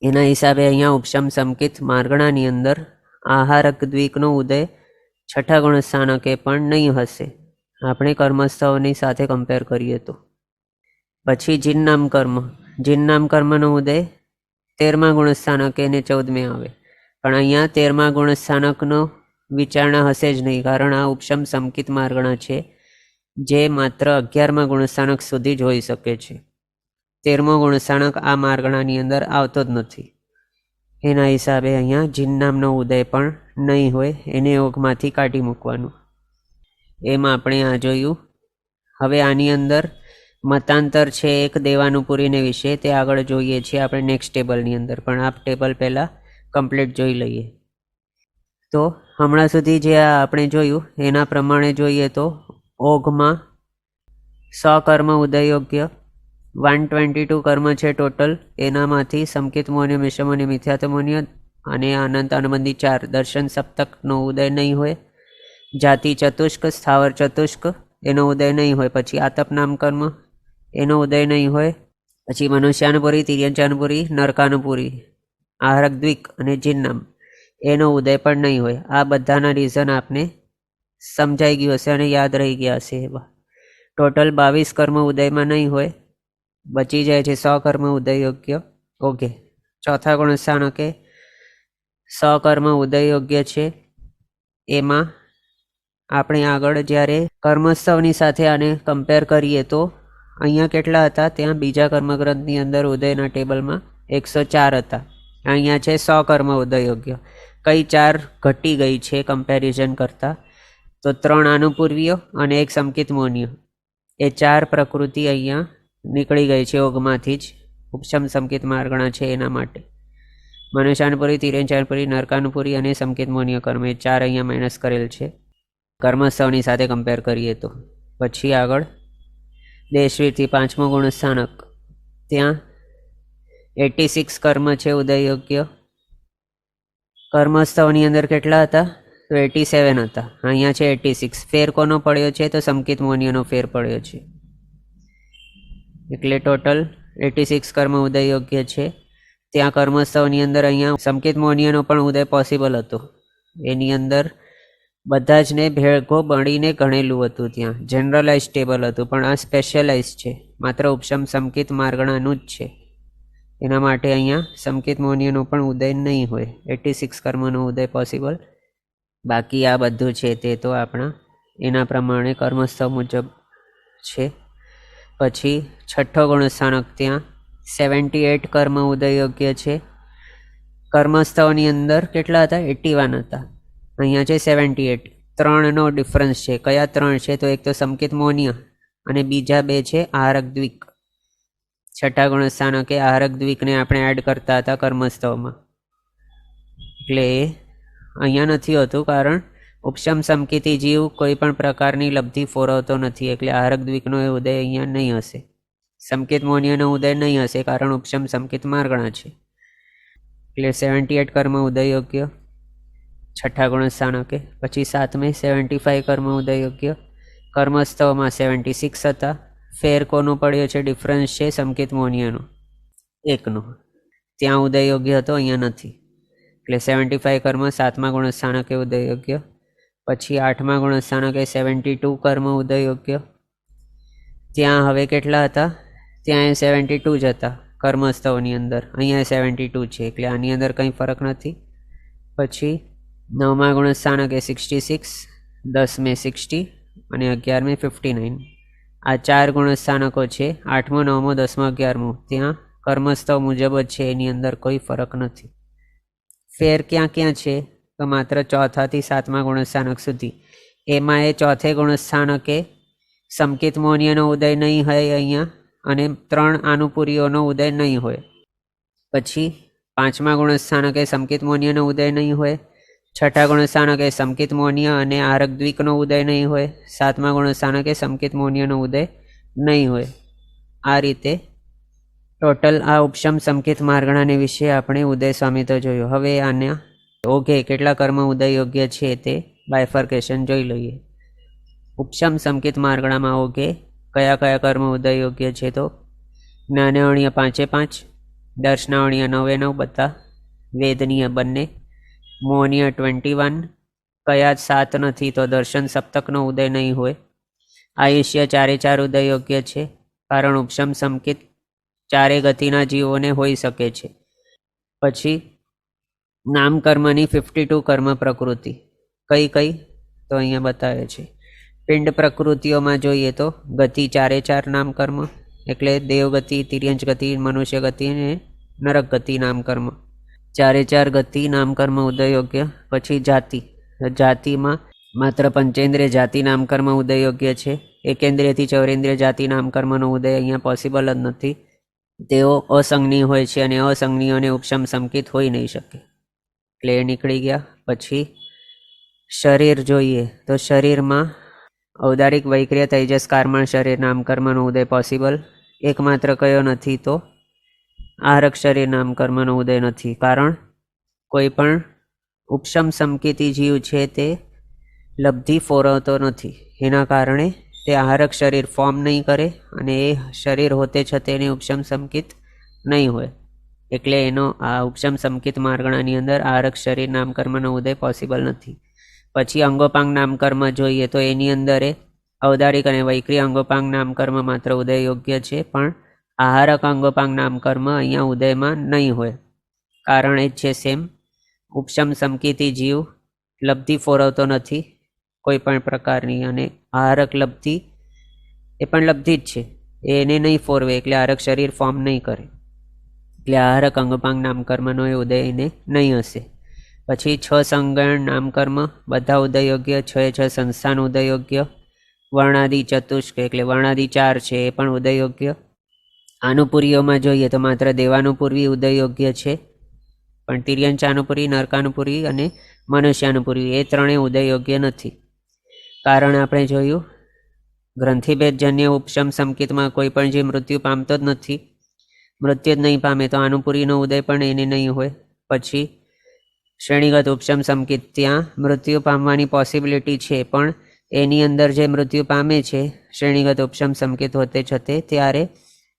એના હિસાબે અહીંયા ઉપશમ સંકિત માર્ગણાની અંદર આહારક દ્વિકનો ઉદય છઠ્ઠા ગુણસ્થાનકે પણ નહીં હશે, આપણે કર્મસ્થળની સાથે કમ્પેર કરીએ તો. પછી જિન્નામ કર્મનો ઉદય 13મા ગુણસ્થાનકે ને 14મે આવે, પણ અહીંયા 13મા ગુણસ્થાનકનો વિચારણા હશે જ નહીં, કારણ આ ઉપશમ સંકિત માર્ગણા છે જે માત્ર 11મા ગુણસ્થાનક સુધી જ હોઈ શકે છે. 13મો ગુણસ્થાનક આ માર્ગણાની અંદર આવતો જ નથી. એના હિસાબે અહીંયા જિન્નામનો ઉદય પણ નહીં હોય, એને યોગમાંથી કાઢી મૂકવાનું. એમ આપણે આ જોયું. હવે આની અંદર મતાંતર છે એક દેવાનુપુરીને વિશે, તે આગળ જોઈએ છીએ આપણે નેક્સ્ટ ટેબલની અંદર, પણ આ ટેબલ પહેલાં કમ્પ્લીટ જોઈ લઈએ. તો હમણાં સુધી જે આપણે જોયું એના પ્રમાણે જોઈએ તો ઓઘમાં 100 કર્મ ઉદયયોગ્ય, 122 કર્મ છે ટોટલ. એનામાંથી સંકિતમોન્ય, મિશ્રમોન્ય, મિથ્યાત્મોન્ય અને અનંત અનુબંધી 4 દર્શન સપ્તકનો ઉદય નહીં હોય. જાતિ ચતુષ્ક, સ્થાવર ચતુષ્ક એનો ઉદય નહીં હોય. પછી આતપનામ કર્મ એનો ઉદય નહીં હોય. પછી મનુષ્યાનુપુરી, તિર્યંચાનુપુરી, નરકાનુપુરી, આહારક દ્વિક અને જિન્નામ એનો ઉદય પણ નહીં હોય. આ બધાના રીઝન આપને સમજાઈ ગયું હશે અને યાદ રહી ગયા હશે. એવા ટોટલ 22 કર્મ ઉદયમાં નહીં હોય, બચી જાય છે 100 કર્મ ઉદય યોગ્ય. ઓકે, ચોથા ગુણસ્થાનકે 100 કર્મ ઉદય યોગ્ય છે. એમાં આપણે આગળ જ્યારે કર્મસ્થવની સાથે આને કમ્પેર કરીએ તો અહીંયા કેટલા હતા? ત્યાં બીજા કર્મગ્રંથની અંદર ઉદયના ટેબલમાં 104 હતા. અહીંયા છે 100 કર્મ ઉદય યોગ્ય. કઈ 4 ઘટી ગઈ છે કમ્પેરિઝન કરતાં? તો 3 આનુપૂર્વીય અને 1 સંકિતમોન્ય. એ 4 પ્રકૃતિ અહીંયા નીકળી ગઈ છે યોગમાંથી જ. ઉપશમ સંકિત માર્ગણા છે એના માટે મનુષ્યાનુપુરી, તિર્યંચાનુપુરી, નરકાનુપુરી અને સંકિતમોન્ય કર્મ એ 4 અહીંયા માઇનસ કરેલ છે કર્મસ્થવની સાથે કમ્પેર કરીએ તો. પછી આગળ દેશવીરથી 5મો ગુણસ્થાનક, ત્યાં 86 કર્મ છે ઉદયયોગ્ય. કર્મસ્થવની અંદર કેટલા હતા? તો 87 હતા. અહીંયા છે 86. ફેર કોનો પડ્યો છે? તો સંકિતમોન્યનો ફેર પડ્યો છે. એટલે ટોટલ 86 કર્મ ઉદયયોગ્ય છે. ત્યાં કર્મસ્થવની અંદર અહીંયા સંકિતમોન્યનો પણ ઉદય પોસિબલ હતો. એની અંદર બધા જ ને ભેળકો બળીને ગણેલું હતું. ત્યાં જનરલાઇઝ ટેબલ હતું, પણ આ સ્પેશિયલાઇઝ છે, માત્ર ઉપશમ સંકિત માર્ગણાનું જ છે. એના માટે અહીંયા સંકિતમોન્યનો પણ ઉદય નહીં હોય. 86 કર્મનો ઉદય પોસિબલ. બાકી આ બધું છે તે તો આપણા એના પ્રમાણે કર્મસ્થવ મુજબ છે. પછી છઠ્ઠો ગુણસ્થાનક, ત્યાં 78 કર્મ ઉદયયોગ્ય છે. કર્મસ્થવની અંદર કેટલા હતા? 81 હતા. અહીંયા છે 78. 3નો ડિફરન્સ છે. કયા 3 છે? તો એક તો સંકિતમોન્ય અને બીજા 2 છે આહારક દ્વિક. છઠ્ઠા ગુણસ્થાનકે આહારક દ્વિકને આપણે એડ કરતા હતા કર્મસ્થવમાં, એટલે અહીંયા નથી હોતું, કારણ ઉપશમ સંકિતી જીવ કોઈ પણ પ્રકારની લબ્ધિ ફોરવતો નથી, એટલે આહારક દ્વિકનો એ ઉદય અહીંયા નહીં હશે. સંકિતમોન્યનો ઉદય નહીં હશે, કારણ ઉપશમ સંકિત માર્ગણા છે. એટલે 78 કર્મ ઉદયયોગ્ય છઠ્ઠા ગુણસ્થાનકે. પછી 7મે 75 કર્મ ઉદયયોગ્ય. કર્મસ્થવમાં 76 હતા. ફેર કોનો પડ્યો છે? ડિફરન્સ છે સંકિતમોન્યનો 1નો. ત્યાં ઉદયયોગ્ય હતો, અહીંયા નથી. એટલે 75 કર્મ 7મા ગુણસ્થાનકે ઉદયયોગ્ય. પછી 8મા ગુણસ્થાનકે 72 કર્મ ઉદયયોગ્ય. ત્યાં હવે કેટલા હતા? ત્યાં 72 જ હતા કર્મસ્થવની અંદર. અહીંયા 72 છે, એટલે આની અંદર કંઈ ફરક નથી. પછી 9મા ગુણસ્થાનક એ 66, 10મે 60 અને 11મે 59. આ 4 ગુણસ્થાનકો છે. 8મો, 9મો, 10મો, 11મો ત્યાં કર્મસ્થવ મુજબ જ છે, એની અંદર કોઈ ફરક નથી. ફેર ક્યાં ક્યાં છે તો માત્ર 4થાથી 7મા ગુણસ્થાનક સુધી. એમાં એ 4થે ગુણસ્થાનકે સમકિત મોનિયનો ઉદય નહીં હોય અહીંયા, અને 3 આનુપુરીઓનો ઉદય નહીં હોય. પછી 5મા ગુણસ્થાનકે સમકિત મોનિયનો ઉદય નહીં હોય. 6ઠા ગુણસ્થાનકે સમકિત મોનિય અને આરક દ્વિકનો ઉદય નહીં હોય. 7મા ગુણસ્થાનકે સમકિત મોનિયનો ઉદય નહીં હોય. આ રીતે ટોટલ આ ઉપશમ સમકિત માર્ગણાને વિશે આપણે ઉદય સ્વામી તો જોયું. હવે આના ઓઘે કેટલા કર્મ ઉદય યોગ્ય છે તે બાયફર્કેશન જોઈ લઈએ. ઉપશમ સમકિત માર્ગણામાં ઓઘે કયા કયા કર્મ ઉદય યોગ્ય છે તો જ્ઞાનવણીય 5/5, દર્શનાવણીય 9/9 બધા, વેદનીય બંને, મોહનીય 21, કયા 7 નથી તો દર્શન સપ્તકનો ઉદય નહીં હોય. આયુષ્ય 4/4 ઉદય યોગ્ય છે, કારણ ઉપશમ સમકિત 4 ગતિના જીવોને હોઈ શકે છે. પછી નામકર્મની 52 કર્મ પ્રકૃતિ કઈ કઈ તો અહીંયા બતાવે છે. પિંડ પ્રકૃતિઓમાં જોઈએ તો ગતિ 4/4 નામકર્મ, એટલે દેવગતિ, તિર્યંચ ગતિ, મનુષ્ય ગતિ અને નરક ગતિ નામકર્મ. 4/4 ગતિ નામકર્મ ઉદય યોગ્ય. પછી જાતિ, જાતિમાં માત્ર પંચેન્દ્રિય જાતિ નામકર્મ ઉદય યોગ્ય છે. એકેન્દ્રિયથી ચૌરેન્દ્રિય જાતિ નામકર્મનો ઉદય અહીંયા પોસિબલ જ નથી. તેઓ અસંજ્ઞી હોય છે અને અસંજ્ઞીઓને ઉપશમ સમકિત હોઈ નહીં શકે, એટલે એ નીકળી ગયા. પછી શરીર જોઈએ તો શરીરમાં ઔદારિક, વૈક્રિય, તૈજસ, કાર્મણ શરીર નામકર્મનો ઉદય પોસિબલ. એકમાત્ર કયો નથી તો આરક શરીર નામકર્મનો ઉદય નથી, કારણ કોઈ પણ ઉપશમ સમકિતી જીવ છે તે લબ્ધિ ફોરવતો નથી. એના કારણે તે આહારક શરીર ફોર્મ નહીં કરે અને એ શરીર હોતે છતાં એને ઉપશમ સમકિત નહીં હોય, એટલે એનો આ ઉપશમ સમકિત માર્ગણાની અંદર આહારક શરીર નામકર્મનો ઉદય પોસિબલ નથી. પછી અંગોપાંગ નામકર્મ જોઈએ તો એની અંદર એ ઔદારિક અને વૈક્રિય અંગોપાંગ નામકર્મ માત્ર ઉદય યોગ્ય છે, પણ આહારક અંગોપાંગ નામકર્મ અહીંયા ઉદયમાં નહીં હોય. કારણ એ જ છે સેમ, ઉપશમ સમકિતી જીવ લબ્ધિ ફોરવતો નથી કોઈ પણ પ્રકારની, અને આહારક લબ્ધિ એ પણ લબ્ધિ જ છે, એને નહીં ફોરવે, એટલે આહારક શરીર ફોર્મ નહીં કરે, એટલે આહારક અંગોપાંગ નામકર્મનો એ ઉદય એને નહીં હશે. પછી 6 સંગણ નામકર્મ બધા ઉદય યોગ્ય, 6 સંસ્થાન ઉદય યોગ્ય. વર્ણાદિ ચતુષ્ક એટલે વર્ણાદિ 4 છે એ પણ ઉદય યોગ્ય. આનુપુરીઓમાં જોઈએ તો માત્ર દેવાનુપૂર્વી ઉદય યોગ્ય છે, પણ તિર્યંચાનુપુરી, નરકાનુપુરી અને મનુષ્યાનુપુરી એ ત્રણેય ઉદય યોગ્ય નથી. કારણ આપણે જોયું ગ્રંથિભેદજન્ય ઉપશમ સમકિતમાં કોઈ પણ જે મૃત્યુ પામતો જ નથી, મૃત્યુ જ નહીં પામે તો આનુપુરીનો ઉદય પણ એને નહીં હોય. પછી શ્રેણીગત ઉપશમ સમકિત, ત્યાં મૃત્યુ પામવાની પોસિબિલિટી છે, પણ એની અંદર જે મૃત્યુ પામે છે શ્રેણીગત ઉપશમ સમકિત હોતે છતે ત્યારે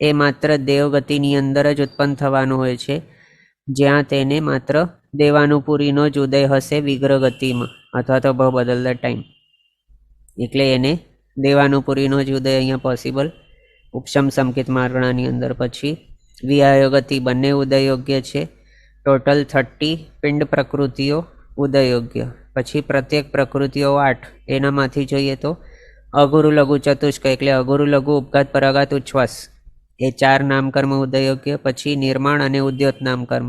એ માત્ર દેવગતિની અંદર જ ઉત્પન્ન થવાનું હોય છે, જ્યાં તેને માત્ર દેવાનુપુરીનો જ ઉદય હશે વિગ્રહ ગતિમાં અથવા તો ભાવ બદલતા ટાઈમ, એટલે એને દેવાનુપુરીનો જ ઉદય અહીંયા પોસિબલ ઉપશમ સમકિત માર્ગણાની અંદર. પછી વિહાય ગતિ બંને ઉદય યોગ્ય છે. ટોટલ 30 પિંડ પ્રકૃતિઓ ઉદય યોગ્ય. પછી પ્રત્યેક પ્રકૃતિઓ 8, એનામાંથી જોઈએ તો અગુરુ લઘુ ચતુષ્ક એટલે અગુરુ લઘુ ઉપઘાત પરાઘાત ઉચ્છ્વાસ એ 4 નામકર્મ ઉદય યોગ્ય. પછી નિર્માણ અને ઉદ્યોત નામકર્મ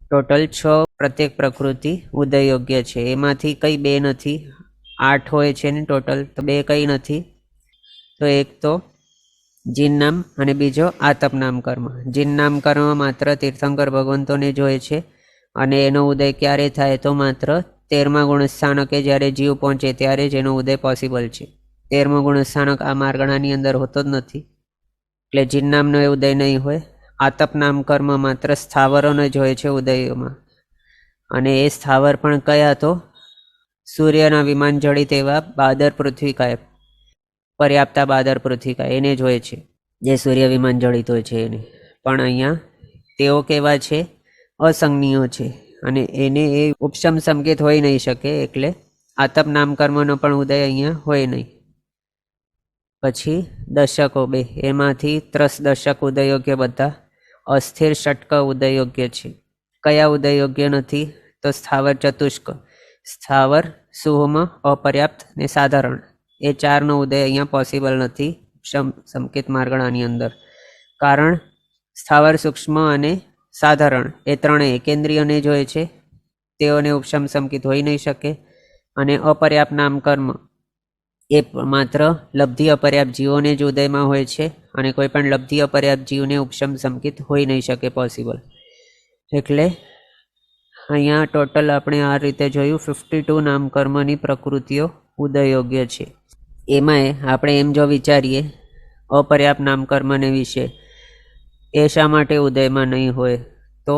ટોટલ 6 પ્રત્યેક પ્રકૃતિ ઉદય યોગ્ય છે. એમાંથી કઈ 2 નથી, 8 હોય છે ને ટોટલ, તો 2 કઈ નથી, તો એક તો જીન નામ અને બીજો આતપ નામકર્મ. જીન નામકર્મ માત્ર તીર્થંકર ભગવંતોને જ હોય છે, અને એનો ઉદય ક્યારે થાય તો માત્ર 13મા ગુણસ્થાનકે જ્યારે જીવ પહોંચે ત્યારે જ એનો ઉદય પોસિબલ છે. 13મો ગુણસ્થાનક આ માર્ગણાની અંદર હોતો જ નથી, એટલે જીન નામનો એ ઉદય નહીં હોય. આતપ નામકર્મ માત્ર સ્થાવરોનો જ હોય છે ઉદયોમાં, અને એ સ્થાવર પણ કયા તો સૂર્યના વિમાન જડિત એવા બાદર પૃથ્વીકાય, પર્યાપ્તા બાદર પૃથ્વીકા એને જ હોય છે, જે સૂર્ય વિમાન જડિત હોય છે એને. પણ અહીંયા તેઓ કેવા છે, અસંજ્ઞીય છે, અને એને એ ઉપશમ સમકિત હોઈ નહીં શકે, એટલે આતપ નામકર્મનો પણ ઉદય અહીંયા હોય નહીં. પછી દશકો 2, એમાંથી 3 દશક ઉદય યોગ્ય બધા. અસ્થિર ષટક ઉદય યોગ્ય છે. કયા ઉદય યોગ્ય નથી તો સ્થાવર ચતુષ્ક, સ્થાવર, સુહમ, અપર્યાપ્ત ને સાધારણ. એ ચારનો ઉદય અહીંયા પોસિબલ નથી ઉપશમ સંકેત માર્ગણાની અંદર. કારણ સ્થાવર, સૂક્ષ્મ અને સાધારણ એ ત્રણેય એકેન્દ્રિયને જ હોય છે, તેઓને ઉપશમ સંકેત હોઈ નહીં શકે. અને અપર્યાપ્ત નામકર્મ એ માત્ર લબ્ધિ અપર્યાપ્ત જીવોને જ ઉદયમાં હોય છે, અને કોઈ પણ લબ્ધિ અપર્યાપ્ત જીવને ઉપશમ સંકેત હોઈ નહીં શકે પોસિબલ. એટલે અહીંયા ટોટલ આપણે આ રીતે જોયું 52 નામકર્મની પ્રકૃતિઓ ઉદયયોગ્ય છે. એમાંય આપણે એમ જો વિચારીએ અપર્યાપ્ત નામકર્મને વિશે, એ શા માટે ઉદયમાં નહીં હોય, તો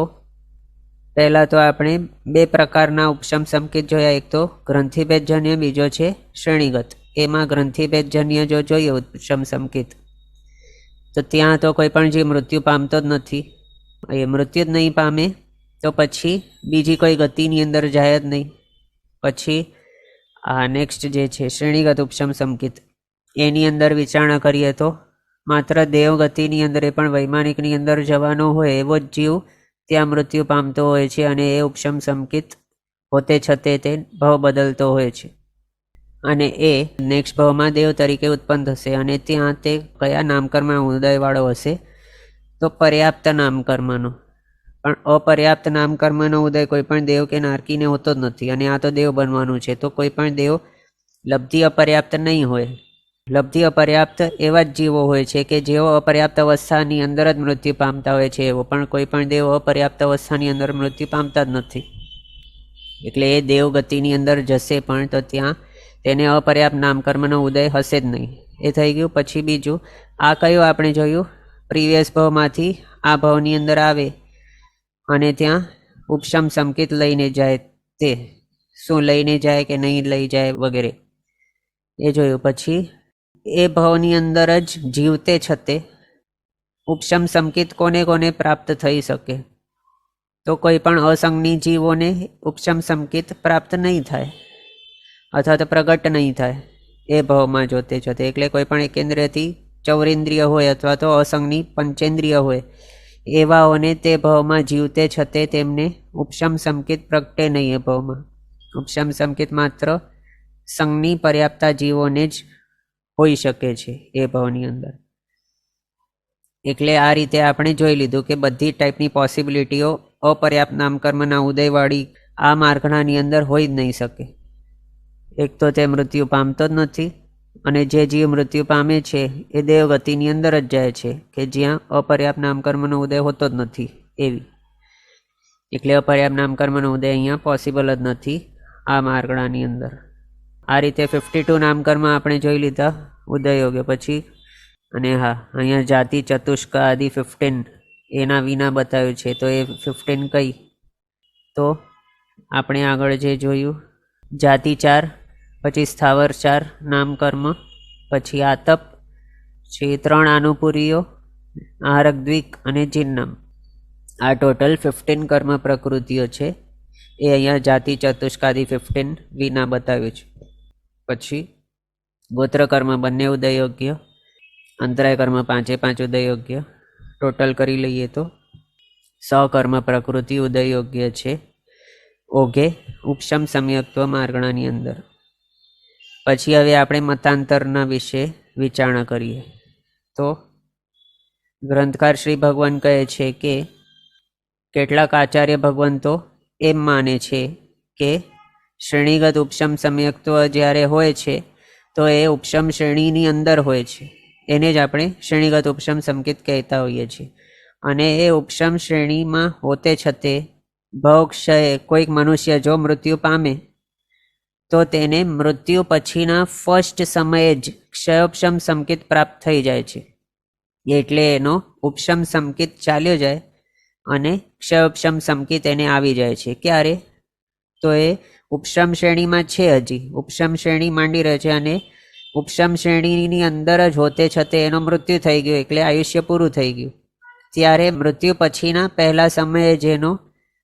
પહેલાં તો આપણે બે પ્રકારના ઉપશમ સંકેત જોયા. એક તો ગ્રંથિભેદજન્ય, બીજો છે શ્રેણીગત. એમાં ગ્રંથિભેદજન્ય જો જોઈએ ઉપશમ સંકેત, તો ત્યાં તો કોઈ પણ જીવ મૃત્યુ પામતો જ નથી. એ મૃત્યુ જ નહીં પામે તો પછી બીજી કોઈ ગતિની અંદર જાય જ નહીં. પછી આ નેક્સ્ટ જે છે શ્રેણીગત ઉપશમ સંકેત, એની અંદર વિચારણા કરીએ તો માત્ર દેવગતિની અંદર, એ પણ વૈમાનિકની અંદર જવાનો હોય એવો જ જીવ ત્યાં મૃત્યુ પામતો હોય છે, અને એ ઉપશમ સંકેત હોતે છતે તે ભાવ બદલતો હોય છે, અને એ નેક્સ્ટ ભાવમાં દેવ તરીકે ઉત્પન્ન થશે. અને ત્યાં તે કયા નામકર્મનો ઉદયવાળો હશે, તો પર્યાપ્ત નામકર્મનો. પણ અપર્યાપ્ત નામકર્મનો ઉદય કોઈ પણ દેવ કે નારકીને હોતો જ નથી, અને આ તો દેવ બનવાનું છે, તો કોઈ પણ દેવ લબ્ધિ અપર્યાપ્ત નહીં હોય. લબ્ધિ અપર્યાપ્ત એવા જ જીવો હોય છે કે જેઓ અપર્યાપ્ત અવસ્થાની અંદર જ મૃત્યુ પામતા હોય છે એવો, પણ કોઈ પણ દેવ અપર્યાપ્ત અવસ્થાની અંદર મૃત્યુ પામતા જ નથી. એટલે એ દેવ ગતિની અંદર જશે પણ તો ત્યાં તેને અપર્યાપ્ત નામકર્મનો ઉદય હશે જ નહીં. એ થઈ ગયું. પછી બીજું આ કયું આપણે જોયું, પ્રીવિયસ ભાવમાંથી આ ભાવની અંદર આવે અને ત્યાં ઉપશમ સંકેત લઈને જાય, તે શું લઈને જાય કે નહીં લઈ જાય વગેરે એ જોયું. પછી એ ભાવની અંદર જ જીવતે છતે ઉપશમ સંકેત કોને કોને પ્રાપ્ત થઈ શકે, તો કોઈ પણ અસંગની જીવોને ઉપશમ સંકેત પ્રાપ્ત નહીં થાય અથવા તો પ્રગટ નહીં થાય એ ભાવમાં જોતે છતે. એટલે કોઈ પણ એકેન્દ્રિયથી ચૌરેન્દ્રિય હોય અથવા તો અસંગની પંચેન્દ્રિય હોય એવાઓને તે ભાવમાં જીવતે છતે તેમને ઉપશમ સંકેત પ્રગટે નહીં. એ ભાવમાં ઉપશમ સંકેત માત્ર સંઘની પર્યાપ્તા જીવોને જ હોઈ શકે છે એ ભાવની અંદર. એટલે આ રીતે આપણે જોઈ લીધું કે બધી ટાઈપની પોસિબિલિટીઓ અપર્યાપ્ત નામકર્મના ઉદયવાળી આ માર્ગણાની અંદર હોઈ જ નહીં શકે. એક તો તે મૃત્યુ પામતો જ નથી, અને જે જીવ મૃત્યુ પામે છે એ દેવગતિની અંદર જ જાય છે કે જ્યાં અપર્યાપ્ત નામકર્મનો ઉદય હોતો જ નથી એવી. એટલે અપર્યાપ્ત નામકર્મનો ઉદય અહીંયા પોસિબલ જ નથી આ માર્ગણાની અંદર. આ રીતે 52 નામકર્મ આપણે જોઈ લીધા ઉદયયોગ્ય. પછી અને હા, અહીંયા જાતિ ચતુષ્ક આદિ 15 એના વિના બતાવ્યું છે, તો એ 15 કઈ, તો આપણે આગળ જે જોયું જાતિ 4, પછી સ્થાવર 4 નામકર્મ, પછી આતપ, પછી 3 આનુપુરીઓ, આહારક અને જિન્નમ. આ ટોટલ 15 કર્મ પ્રકૃતિઓ છે. એ અહીંયા જાતિ ચતુષ્કાદિ 15 વિના બતાવ્યું છે. પછી ગોત્ર કર્મ બંને ઉદયયોગ્ય, અંતરાય કર્મ 5 ઉદયયોગ્ય. ટોટલ કરી લઈએ તો સકર્મ પ્રકૃતિ ઉદયયોગ્ય છે ઓઘે ઉપશમ સમ્યક્ત્વ માર્ગણાની અંદર. પછી હવે આપણે મતાંતરના વિશે વિચારણા કરીએ. તો ગ્રંથકાર શ્રી ભગવાન કહે છે કે કેટલાક આચાર્ય ભગવંતો એમ માને છે કે શ્રેણીગત ઉપશમ સમ્યક્ત્વ જ્યારે હોય છે તો એ ઉપશમ શ્રેણીની અંદર હોય છે, એને જ આપણે શ્રેણીગત ઉપશમ સંકેત કહેતા હોઈએ છીએ. અને એ ઉપશમ શ્રેણીમાં હોતે છતે ભવક્ષય કોઈક મનુષ્ય જો મૃત્યુ પામે તો તેને મૃત્યુ પછીના ફર્સ્ટ સમયે જ ક્ષયોપશમ સંકેત પ્રાપ્ત થઈ જાય છે. એટલે એનો ઉપશમ સંકેત ચાલ્યો જાય અને ક્ષયોપશમ સંકેત એને આવી જાય છે. ક્યારે? તો એ ઉપશમ શ્રેણીમાં છે, હજી ઉપશમ શ્રેણી માંડી રહે છે, અને ઉપશમ શ્રેણીની અંદર જ હોતે છતે એનો મૃત્યુ થઈ ગયું, એટલે આયુષ્ય પૂરું થઈ ગયું. ત્યારે મૃત્યુ પછીના પહેલા સમયે જેનો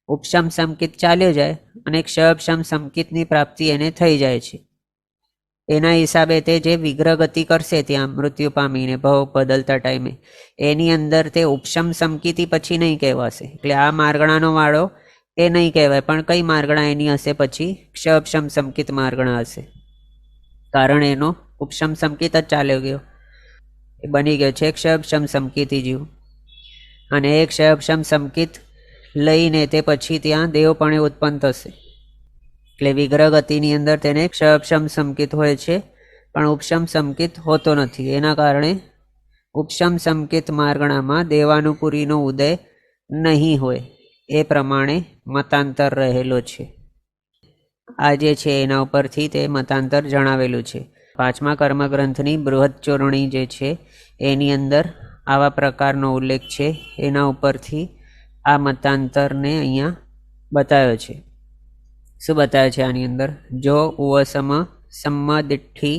ઉપશમ સંકેત ચાલ્યો જાય અને ક્ષયોપશમ સંકેતની પ્રાપ્તિ એને થઈ જાય છે. એના હિસાબે તે જે વિગ્રહ ગતિ કરશે ત્યાં મૃત્યુ પામીને ભાવ બદલતા ટાઈમે, એની અંદર તે ઉપશમ સંકેતી પછી નહીં કહેવાશે. એટલે આ માર્ગણાનો વાળો એ નહીં કહેવાય, પણ કઈ માર્ગણા એની હશે? પછી ક્ષ ઉપશમ સંકિત માર્ગણા હશે, કારણ એનો ઉપશમ સંકિત જ ચાલ્યો ગયો, એ બની ગયો છે ક્ષ ઉપશમ સંકિતી જીવ. અને એ ક્ષ ઉપશમ સંકિત લઈને તે પછી ત્યાં દેવપણે ઉત્પન્ન થશે. એટલે વિગ્રહ ગતિની અંદર તેને ક્ષ ઉપશમ સંકિત હોય છે, પણ ઉપશમ સંકિત હોતો નથી. એના કારણે ઉપશમ સંકિત માર્ગણામાં દેવાનુપુરીનો ઉદય નહીં હોય, એ પ્રમાણે મતાંતર રહેલો છે. આ જે છે એના ઉપરથી તે મતાંતર જણાવેલું છે. 5મા કર્મગ્રંથની બૃહદચૂર્ણી જે છે એની અંદર આવા પ્રકારનો ઉલ્લેખ છે. એના ઉપરથી આ મતાંતરને અહીંયા બતાવ્યો છે. શું બતાવ્યો છે આની અંદર? જો ઉવસમ સંમદિઠ્ઠી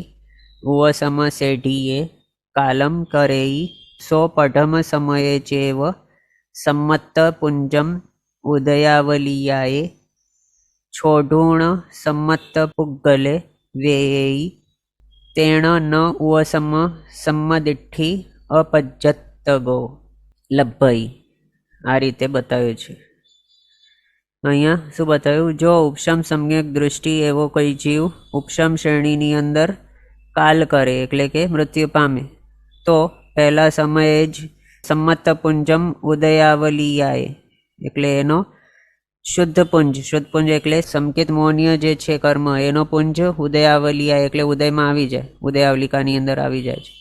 ઉવસમ સેઢીએ કાલમ કરેઈ સો પઢમ સમયે ચેવ સંમત્ત પુંજમ ઉદયાવલિયાએ છોઢૂણ સંમત્ત પુગ્ગલે વેયેઈ તેણ ન ઉવસમ સંમદિઠ્ઠી અપજ્જતગો લભ્ભઈ. આ રીતે બતાવ્યું છે. અહીંયા શું બતાવ્યું? જો ઉપશમ સમ્યક દૃષ્ટિ એવો કોઈ જીવ ઉપશમ શ્રેણીની અંદર કાલ કરે, એટલે કે મૃત્યુ પામે, તો પહેલા સમયે જ સંમત્ત પુંજમ ઉદયાવલિયાએ, એટલે એનો શુદ્ધ પુંજ એટલે સંકેત મોહનીય જે છે કર્મ, એનો પુંજ ઉદયાવલિયા એટલે ઉદયમાં આવી જાય, ઉદયાવલિકાની અંદર આવી જાય છે.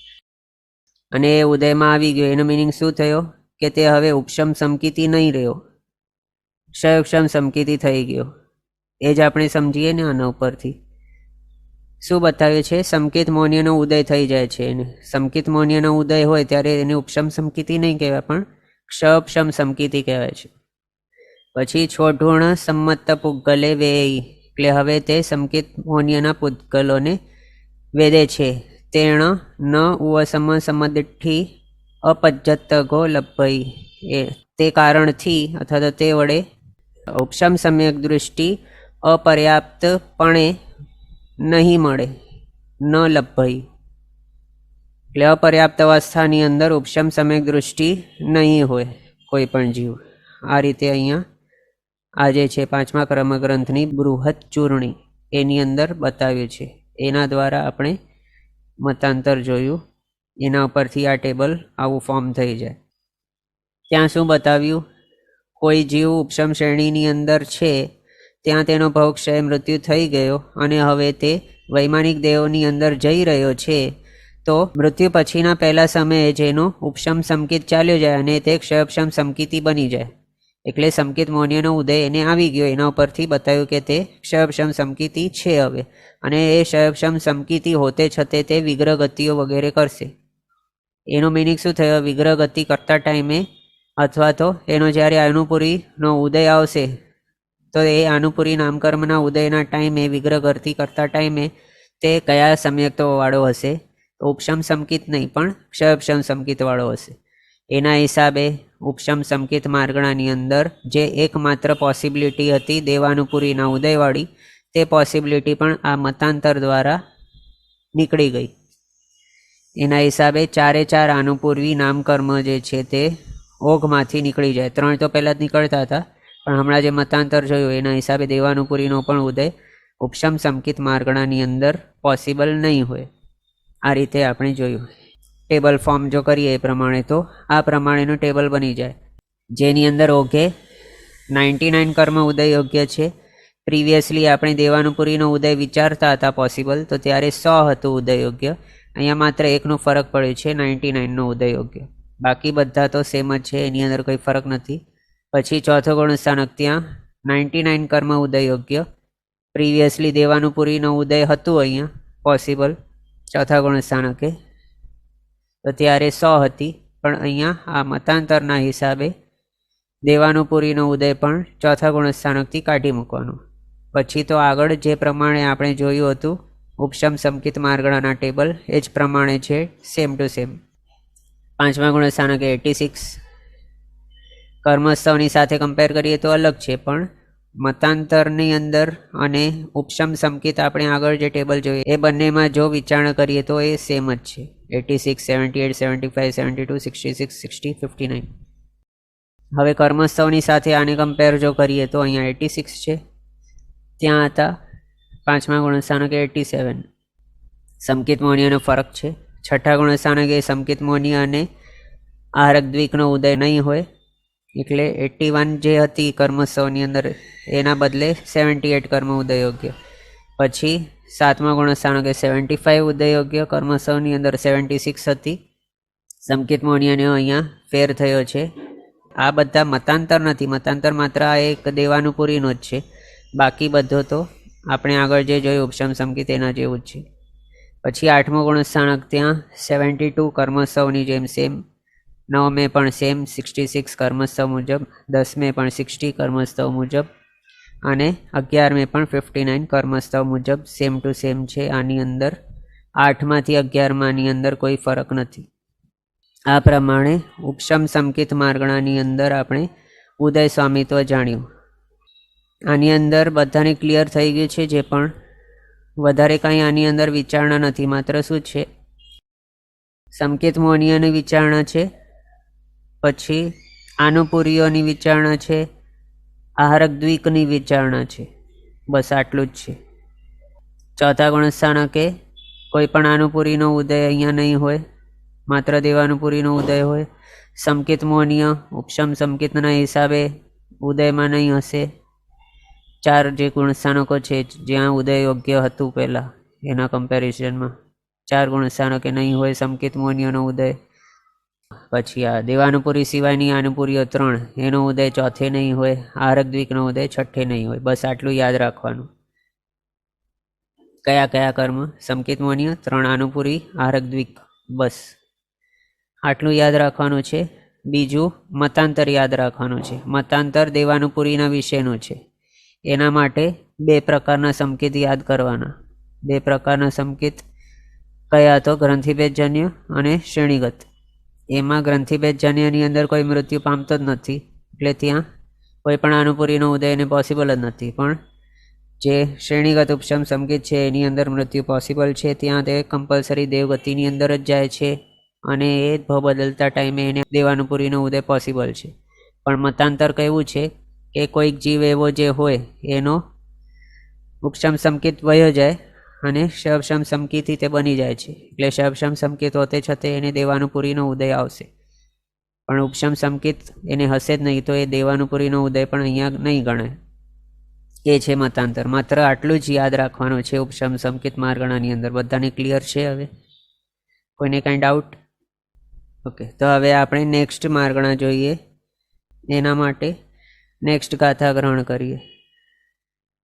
અને એ ઉદયમાં આવી ગયો, એનો મિનિંગ શું થયો? કે તે હવે ઉપશમ સંકિતી નહીં રહ્યો, ક્ષયક્ષમ સંકિતી થઈ ગયો. એ જ આપણે સમજીએ ને આના ઉપરથી. શું બતાવ્યું છે? સંકેત મોહનીયનો ઉદય થઈ જાય છે. એને સંકેત મોહનીયનો ઉદય હોય ત્યારે એને ઉપશમ સંકિતી નહીં કહેવાય, પણ ક્ષપશમ સંકિતી કહેવાય છે. પછી છોઢૂણ સંમત્ત પુગ્ગલે વેઈ, એટલે હવે તે સંકેત મોહનીયના પુદ્ગલોને વેદે છે. તેણ ન ઉવસમ સમદિઠ્ઠી અપજ્જતગો લભ્ભઈ, એ તે કારણથી અથવા તો તે વડે ઉપશમ સમ્યક દૃષ્ટિ અપર્યાપ્તપણે નહીં મળે, ન લભ્ભઈ, એટલે અપર્યાપ્ત અવસ્થાની અંદર ઉપશમ સમ્યક દૃષ્ટિ નહીં હોય કોઈ પણ જીવ. આ રીતે અહીંયા આ જે છે 5મા કર્મગ્રંથની બૃહદચૂર્ણી એની અંદર બતાવ્યું છે. એના દ્વારા આપણે મતાંતર જોયું, એના ઉપરથી આ ટેબલ આવું ફોર્મ થઈ જાય. ત્યાં શું બતાવ્યું? કોઈ જીવ ઉપશમ શ્રેણીની અંદર છે, ત્યાં તેનો ભવક્ષય મૃત્યુ થઈ ગયો અને હવે તે વૈમાનિક દેહોની અંદર જઈ રહ્યો છે, તો મૃત્યુ પછીના પહેલા સમયે જેનો ઉપશમ સંકિત ચાલ્યો જાય અને તે ક્ષયપશમ સંકિતી બની જાય, એટલે સંકિત મોહનીયનો ઉદય એને આવી ગયો. એના ઉપરથી બતાવ્યું કે તે ક્ષયપશમ સંકિતી છે હવે, અને એ ક્ષયપશમ સંકિતી હોતે છતે તે વિગ્રહ ગતિઓ વગેરે કરશે. એનો મિનિંગ શું થયો? વિગ્રહ ગતિ કરતા ટાઈમે અથવા તો એનો જ્યારે અનુપુરીનો ઉદય આવશે, તો એ અનુપુરી નામકર્મના ઉદયના ટાઈમે વિગ્રહ ગતિ કરતા ટાઈમે તે કયા સમ્યક્તો વાળો હશે? તો ઉપશમ સંકિત નહીં, પણ ક્ષયપશમ સંકિત વાળો હશે. એના હિસાબે ઉપશમ સંકિત માર્ગણાની અંદર જે એકમાત્ર પોસિબિલિટી હતી દેવાનુપુરીના ઉદયવાળી, તે પોસિબિલિટી પણ આ મતાંતર દ્વારા નીકળી ગઈ. એના હિસાબે 4 અનુપૂર્વી નામકર્મ જે છે તે ઓઘમાંથી નીકળી જાય. 3 તો પહેલાં જ નીકળતા હતા, પણ હમણાં જે મતાંતર જોયું એના હિસાબે દેવાનુપુરીનો પણ ઉદય ઉપશમ સંકિત માર્ગણાની અંદર પોસિબલ નહીં હોય. આ રીતે આપણે જોયું. ટેબલ ફોર્મ જો કરીએ એ પ્રમાણે, તો આ પ્રમાણેનું ટેબલ બની જાય, જેની અંદર ઓઘે 99 કર્મ ઉદય યોગ્ય છે. પ્રિવિયસલી આપણે દેવાનુપુરીનો ઉદય વિચારતા હતા પોસિબલ, તો ત્યારે 100 હતું ઉદય યોગ્ય. અહીંયા માત્ર એકનો ફરક પડ્યો છે, 99નો ઉદય યોગ્ય. બાકી બધા તો સેમ જ છે, એની અંદર કોઈ ફરક નથી. પછી ચોથો ગુણસ્થાનક ત્યાં 99 કર્મ ઉદય યોગ્ય. પ્રિવિયસલી દેવાનુપુરીનો ઉદય હતું અહીંયા પોસિબલ ચોથા ગુણસ્થાનકે, તો ત્યારે 100 હતી, પણ અહીંયા આ મતાંતરના હિસાબે દેવાનુપુરીનો ઉદય પણ ચોથા ગુણસ્થાનકથી કાઢી મૂકવાનું. પછી તો આગળ જે પ્રમાણે આપણે જોયું હતું ઉપશમ સંકિત માર્ગણાના ટેબલ, એ જ પ્રમાણે છે, સેમ ટુ સેમ. 5મા ગુણસ્થાનકે 86 કર્મસ્થવની સાથે કમ્પેર કરીએ તો અલગ છે, પણ મતાંતરની અંદર અને ઉપશમ સંકિત આપણે આગળ જે ટેબલ જોઈએ એ બંનેમાં જો વિચારણા કરીએ તો એ સેમ જ છે. 86, 78, 75, 72, 66, 60, 59. હવે કર્મસ્થવની સાથે આને કમ્પેર જો કરીએ તો અહીંયા 86 છે, ત્યાં હતા પાંચમા ગુણસ્થાનકે 87. સમકિત મોનિયાનો ફરક છે. છઠ્ઠા ગુણસ્થાનકે સમકિત મોનિયા અને આહારક દ્વિકનો ઉદય નહીં હોય, એટલે 81 જે હતી કર્મસ્થવની અંદર એના બદલે 78 કર્મ ઉદયયોગ્ય. પછી સાતમા ગુણસ્થાનકે 75 ઉદયયોગ્ય, કર્મસ્થવની અંદર 76 હતી. સમકિત મોનિયાનો અહીંયા ફેર થયો છે. આ બધા મતાંતર નથી, મતાંતર માત્ર આ એક દેવાનુપુરીનો જ છે. બાકી બધો તો આપણે આગળ જે જોયું ઉપશમ સમકિત એના જેવું જ છે. પછી આઠમો ગુણસ્થાનક ત્યાં 72 કર્મસ્થવની જેમ સેમ, 9 પણ સેમ 66 કર્મસ્થવ મુજબ, 10 પણ 60 કર્મસ્થવ મુજબ અને 11 પણ 59 કર્મસ્થવ મુજબ સેમ ટુ સેમ છે. આની અંદર 8માંથી 11માની અંદર કોઈ ફરક નથી. આ પ્રમાણે ઉપશમ સમકિત માર્ગણાની અંદર આપણે ઉદય સ્વામિત્વ જાણ્યું. આની અંદર બધાને ક્લિયર થઈ ગયું છે. જે પણ વધારે કાંઈ આની અંદર વિચારણા નથી, માત્ર શું છે સમકિત મોનિયાની વિચારણા છે, પછી આનુપુરીઓની વિચારણા છે, આહારક દ્વિકની વિચારણા છે. બસ આટલું જ છે. ચોથા ગુણસ્થાનકે કોઈ પણ આનુપુરીનો ઉદય અહીંયા નહીં હોય, માત્ર દેવાનુપુરીનો ઉદય હોય. સમકિત મોનિય ઉપશમ સમકિતના હિસાબે ઉદયમાં નહીં હશે. ચાર જે ગુણસ્થાનકો છે જ્યાં ઉદય યોગ્ય હતું પહેલાં એના કમ્પેરિઝનમાં, 4 ગુણસ્થાનકે નહીં હોય સમકિત મોનિયનો ઉદય. પછી આ દેવાનુપુરી સિવાયની આનુપુરીઓ 3 એનો ઉદય ચોથે નહીં હોય, આહારક દ્વિકનો ઉદય છઠ્ઠે નહીં હોય. બસ આટલું યાદ રાખવાનું. કયા કયા કર્મ? સમકિત મોનિય, 3 આનુપુરી, આહારક દ્વિક. બસ આટલું યાદ રાખવાનું છે. બીજું મતાંતર યાદ રાખવાનું છે. મતાંતર દેવાનુપુરીના વિશેનું છે. એના માટે 2 પ્રકારના સમકિત યાદ કરવાના. 2 પ્રકારના સમકિત કયા? તો ગ્રંથિભેદજન્ય અને શ્રેણીગત. એમાં ગ્રંથિભેદજન્યની અંદર કોઈ મૃત્યુ પામતો જ નથી, એટલે ત્યાં કોઈ પણ આનુપુરીનો ઉદય એને પોસિબલ જ નથી. પણ જે શ્રેણીગત ઉપશમ સમકિત છે એની અંદર મૃત્યુ પોસિબલ છે. ત્યાં તે કમ્પલસરી દેવગતિની અંદર જ જાય છે અને એ ભાવ બદલતા ટાઈમે એને દેવાનુપુરીનો ઉદય પોસિબલ છે. પણ મતાંતર કહેવું છે કે કોઈક જીવ એવો જે હોય એનો ઉપશમ સમકિત વયો જાય અને શવશમ સમકિતથી તે બની જાય છે. એટલે શવશમ સમકિત હોતે છતે એને દેવાનુપુરીનો ઉદય આવશે, પણ ઉપશમ સમકિત એને હશે જ નહીં, તો એ દેવાનુપુરીનો ઉદય પણ અહીંયા નહીં ગણાય. એ છે મતાંતર. માત્ર આટલું જ યાદ રાખવાનું છે ઉપશમ સમકિત માર્ગણાની અંદર. બધાને ક્લિયર છે? હવે કોઈને કાંઈ ડાઉટ? ઓકે, તો હવે આપણે નેક્સ્ટ માર્ગણા જોઈએ. એના માટે નેક્સ્ટ ગાથા ગ્રહણ કરીએ.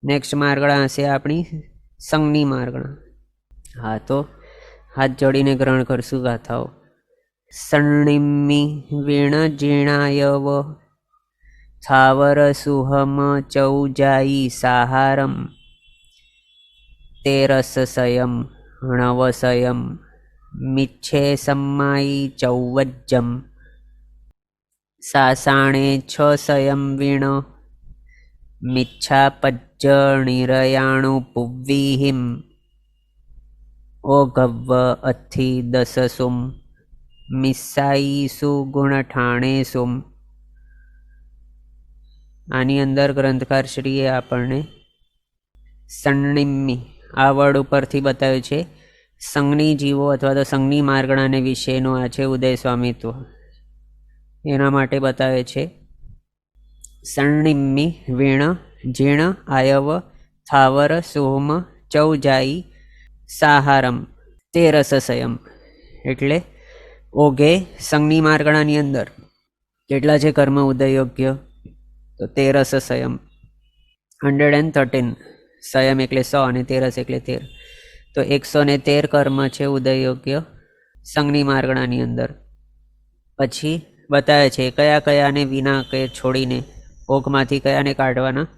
નેક્સ્ટ માર્ગણા હશે આપણી સંજ્ઞી માર્ગણા. હા, તો હાથ જોડીને ગ્રહણ કરશું ગાથાઓ. સંણિમ્મિ વીણ જીર્ણાયવ સ્થાવર સુહમ ચૌજાઈ સાહારમ તેરસસયમ ણવસયમ મિચ્છે सम्मायी चौवज्जम सासाणे 6 वीण मिच्छापज्जनिरयाणु पुव्वीहिम ओघव्व अथि 10 सुम मिस्साईसु गुणठाणेसुम. આની અંદર ગ્રંથકાર શ્રીએ આપણને સંણિમ્મિ આ વર્ડ ઉપરથી બતાવ્યું છે. સંજ્ઞી જીવો અથવા તો સંજ્ઞી માર્ગણાને વિશેનું આ છે ઉદય સ્વામિત્વ. એના માટે બતાવે છે સંણિમ્મિ વીણ જીર્ણ આયવ સ્થાવર સુહમ ચૌજાઈ સાહારમ તેરસસયમ. એટલે ઓઘે સંજ્ઞી માર્ગણાની અંદર કેટલા છે કર્મ ઉદયયોગ્ય? તો 13 સંયમ, 113. સંયમ એટલે 100 અને તેરસ એટલે 13. તો 113 કર્મ છે ઉદયયોગ્ય સંજ્ઞી માર્ગણાની અંદર. પછી બતાવે છે કયા કયાને વિના કે છોડીને ઓઘમાંથી કયાને કાઢવાના.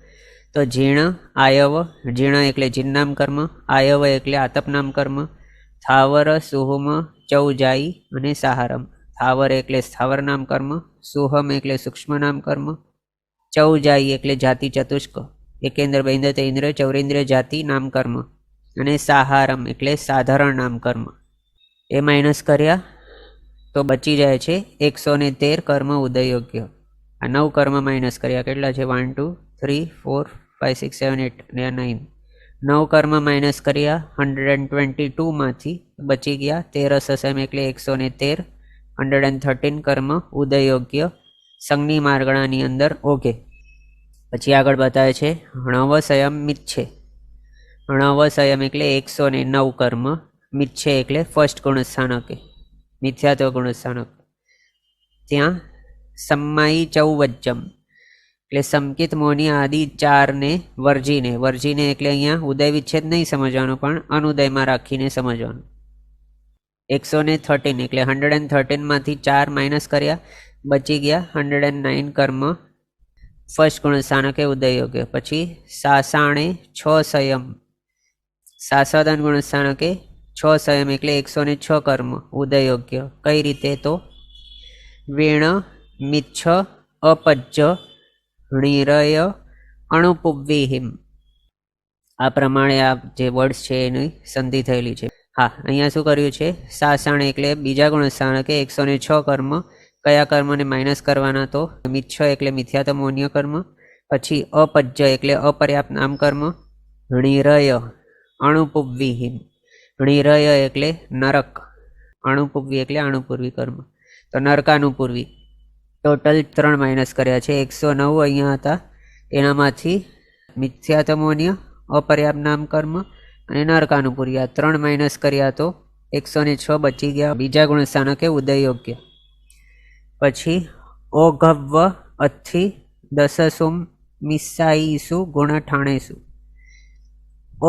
તો જીર્ણ આયવ, જીર્ણ એટલે જીર્ણામ કર્મ, આયવ એટલે આતપનામ કર્મ, સ્થાવર સુહમ ચૌજાઈ અને સાહારમ. સ્થાવર એટલે સ્થાવર નામ કર્મ, સુહમ એટલે સૂક્ષ્મ નામ કર્મ, ચૌજાઈ એટલે જાતિ ચતુષ્ક, એકેન્દ્ર બૈન્દ્ર તૈન્દ્ર ચૌરેન્દ્ર જાતિ નામ કર્મ, અને સાહારમ એટલે સાધારણ નામ કર્મ. એ માઇનસ કર્યા તો બચી જાય છે 113 કર્મ ઉદયયોગ્ય. આ 9 કર્મ માઇનસ કર્યા, કેટલા છે? 1 2 3 4 5 6 7 8 અને 9. 9 કર્મ માઇનસ કર્યા 122 માંથી બચી ગયા 13 સસમ એટલે 113. 113 કર્મ ઉદયયોગ્ય સંજ્ઞી માર્ગણાની અંદર. ઓકે, પછી આગળ બતાવે છે ણવસયમ મિચ્છે. ણવસયમ એટલે 109 કર્મ, મિચ્છે એટલે ફર્સ્ટ ગુણસ્થાનકે, મિથ્યાત્વ ગુણસ્થાનક. ત્યાં સમમાઈ ચૌવજ્જમ એટલે સમકિત મોની આદિ 4 ને વર્જીને, વર્જીને એટલે અહીંયા ઉદય વિચ્છેદ નહીં સમજવાનું પણ અનુદયમાં રાખીને સમજવાનું. 113 એટલે 113 માંથી 4 માઇનસ કર્યા, બચી ગયા 109 કર્મ ફર્સ્ટ ગુણસ્થાનકે ઉદયયોગ્ય. પછી સાસાણે 6 સંયમ, સાસાદન ગુણસ્થાનકે 6 સંયમ એટલે 106 કર્મ ઉદયયોગ્ય. કઈ રીતે? તો વેણ મિચ્છ અપજ્જ ણીરય અણુપુવ્વિહિમ, આ પ્રમાણે આ જે વર્ડ્સ છે એની સંધિ થયેલી છે. હા, અહીંયા શું કર્યું છે? સાસણ એટલે બીજા ગુણસ્થાનકે 106 કર્મ, કયા કર્મને માઇનસ કરવાના? તો મિચ્છ એટલે મિથ્યાતમોન્ય કર્મ, પછી અપજ્જ એટલે અપર્યાપ્ત નામ કર્મ, ણીરય અણુપુવ્વિહિમ, ણીરય એટલે નરક, અણુપુવ્વી એટલે અણુપૂર્વી કર્મ, તો નરકાનુપૂર્વી. ટોટલ 3 માઇનસ કર્યા છે. 109 અહીંયા હતા, એનામાંથી મિથ્યાતમોન્ય, અપર્યાપ્ત નામ કર્મ અને નરકાનુપૂર્વી આ 3 માઇનસ કર્યા તો 106 બચી ગયા બીજા ગુણસ્થાનકે ઉદયયોગ્ય. પછી ઓઘવ્વ અથિ દસસુમ મિસ્સાઈસુ ગુણ ઠાણેસુ.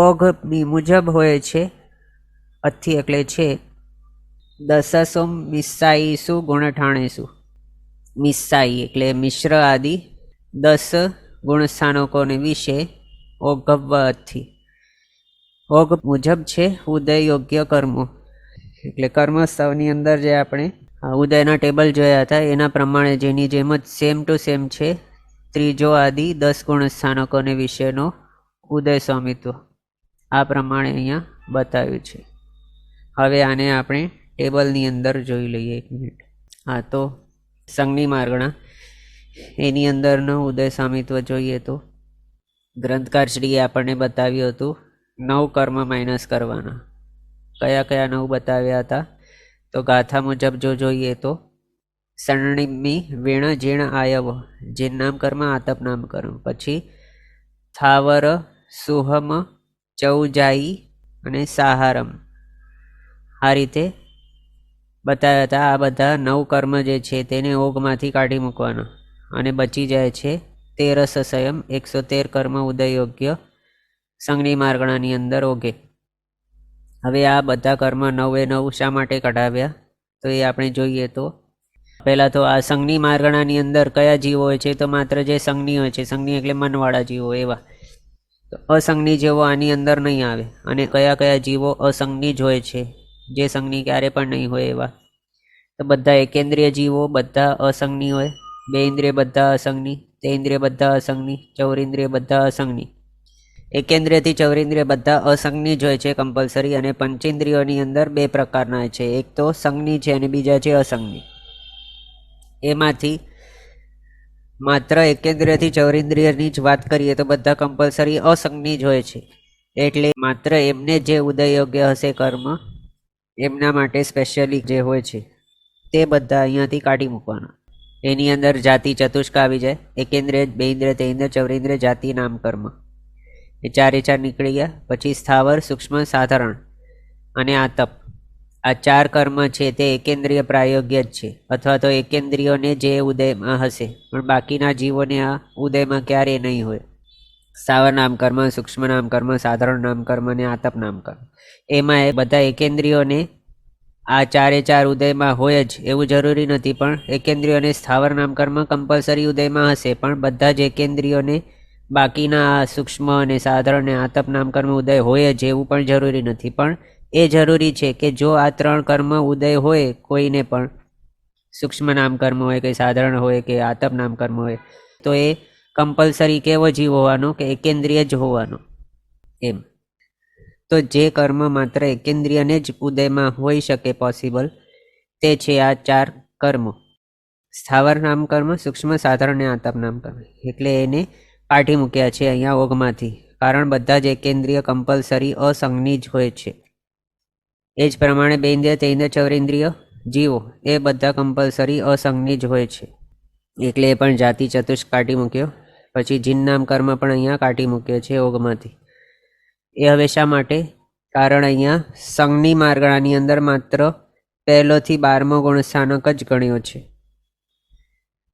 ઓઘ મુજબ હોય છે, અથિ એટલે છે, દસસુમ મિસ્સાઈસુ ગુણ ઠાણેસુ. મિસ્સાઈ એટલે મિશ્ર આદિ 10 ગુણસ્થાનકોને વિશે ઓઘવ્વ અથિ. ઓઘ મુજબ છે ઉદય યોગ્ય કર્મો, એટલે કર્મસ્થવની અંદર જે આપણે ઉદયના ટેબલ જોયા હતા એના પ્રમાણે જેની જેમ જ સેમ ટુ સેમ છે. ત્રીજો આદિ 10 ગુણસ્થાનકોને વિશેનો ઉદય સ્વામિત્વ આ પ્રમાણે અહીંયા બતાવ્યું છે. હવે આને આપણે ટેબલની અંદર જોઈ લઈએ. 1 મિનિટ. હા, તો સંજ્ઞી માર્ગણા એની અંદરનો ઉદય સ્વામિત્વ જોઈએ તો ગ્રંથકારશ્રીએ આપણને બતાવ્યું હતું 9 કર્મ માઇનસ કરવાના. કયા કયા 9 બતાવ્યા હતા? તો ગાથા મુજબ જો જોઈએ તો સણિમ્મી વેણ જીણ આયવ, જીન નામ કર્મ, આતપ નામ કર્મ. પછી થાવર સુહમ ચૌજાઈ અને સાહારમ, આ રીતે બતાવ્યા હતા. આ બધા 9 કર્મ જે છે તેને ઓગમાંથી કાઢી મૂકવાના અને બચી જાય છે 13 સંયમ, 113 કર્મ ઉદયયોગ્ય સંજ્ઞી માર્ગણાની અંદર ઓગે. હવે આ બધા કર્મ 9 શા માટે કઢાવ્યા? તો એ આપણે જોઈએ તો પહેલાં તો આ સંજ્ઞી માર્ગણાની અંદર કયા જીવો હોય છે? તો માત્ર જે સંજ્ઞી હોય છે, સંજ્ઞી એટલે મનવાળા જીવો, એવા. તો અસંજ્ઞી જીવો આની અંદર નહીં આવે. અને કયા કયા જીવો અસંજ્ઞી જ હોય છે, જે સંજ્ઞી ક્યારે પણ નહીં હોય એવા? તો બધા એકેન્દ્રિય જીવો બધા અસંજ્ઞી હોય, 2 ઇન્દ્રિય બધા અસંજ્ઞી, 3 ઇન્દ્રિય બધા અસંજ્ઞી, 4 ઇન્દ્રિય બધા અસંજ્ઞી. એકેન્દ્રિયથી 4 ઇન્દ્રિય બધા અસંજ્ઞી જ હોય છે કમ્પલસરી. અને પંચેન્દ્રિયોની અંદર 2 પ્રકારના છે, એક તો સંજ્ઞી છે અને બીજા છે અસંજ્ઞી. એમાંથી માત્ર એકેન્દ્રિયથી 4 ઇન્દ્રિયની જ વાત કરીએ તો બધા કમ્પલસરી અસંજ્ઞી જ હોય છે. એટલે માત્ર એમને જે ઉદયયોગ્ય હશે કર્મ, એમના માટે સ્પેશિયલી જે હોય છે તે બધા અહીંયાથી કાઢી મૂકવાના. એની અંદર જાતિ ચતુષ્ક આવી જાય, એકેન્દ્રિય, 2 ઇન્દ્રિય, 3 ઇન્દ્રિય, 4 ઇન્દ્રિય, જાતિ નામ કર્મ, એ 4 નીકળી ગયા. પછી સ્થાવર, સૂક્ષ્મ, સાધારણ અને આતપ, આ 4 કર્મ છે તે એકેન્દ્રિય પ્રાયોગ્ય જ છે, અથવા તો એકેન્દ્રિયોને જે ઉદયમાં હશે, પણ બાકીના જીવોને આ ઉદયમાં ક્યારેય નહીં હોય. સ્થાવર નામ કર્મ, સૂક્ષ્મ નામ કર્મ, સાધારણ નામ કર્મ અને આતપ નામ કર્મ, એમાં એ બધા એકેન્દ્રિયોને આ 4 ઉદયમાં હોય જ એવું જરૂરી નથી. પણ એકેન્દ્રિયોને સ્થાવર નામ કર્મ કમ્પલસરી ઉદયમાં હશે, પણ બધા જ એકેન્દ્રિયોને બાકીના સૂક્ષ્મ અને સાધારણ અને આતપ નામ કર્મ ઉદય હોય જ એવું પણ જરૂરી નથી. પણ એ જરૂરી છે કે જો આ 3 કર્મ ઉદય હોય કોઈને પણ, સૂક્ષ્મ નામ કર્મ હોય કે સાધારણ હોય કે આતપ નામ કર્મ હોય, તો એ કમ્પલસરી કેવો જીવ હોવાનો? કે એકેન્દ્રિય જ હોવાનો. એમ તો જે કર્મ માત્ર એકેન્દ્રિયને જ ઉદયમાં હોઈ શકે પોસિબલ, તે છે આ 4 કર્મો. સ્થાવર નામકર્મ, સૂક્ષ્મ સાધારણ અને આતપ નામકર્મ. એટલે એને કાઢી મૂક્યા છે અહીંયા ઓગમાંથી, કારણ બધા જ એકેન્દ્રિય કમ્પલસરી અસંગની જ હોય છે. એ જ પ્રમાણે બેન્દ્રિય, તેન્દ્રિય, ચૌરેન્દ્રિય જીવો એ બધા કમ્પલસરી અસંગની જ હોય છે. એટલે એ પણ જાતિ ચતુષ્ક કાઢી મૂક્યો. પછી જીન નામ કર્મ પણ અહીંયા કાઢી મૂક્યો છે ઓગમાંથી. એ હવે શા માટે? કારણ અહીંયા સંજ્ઞી માર્ગણાની અંદર માત્ર 1 થી 12મો ગુણસ્થાનક જ ગણ્યો છે.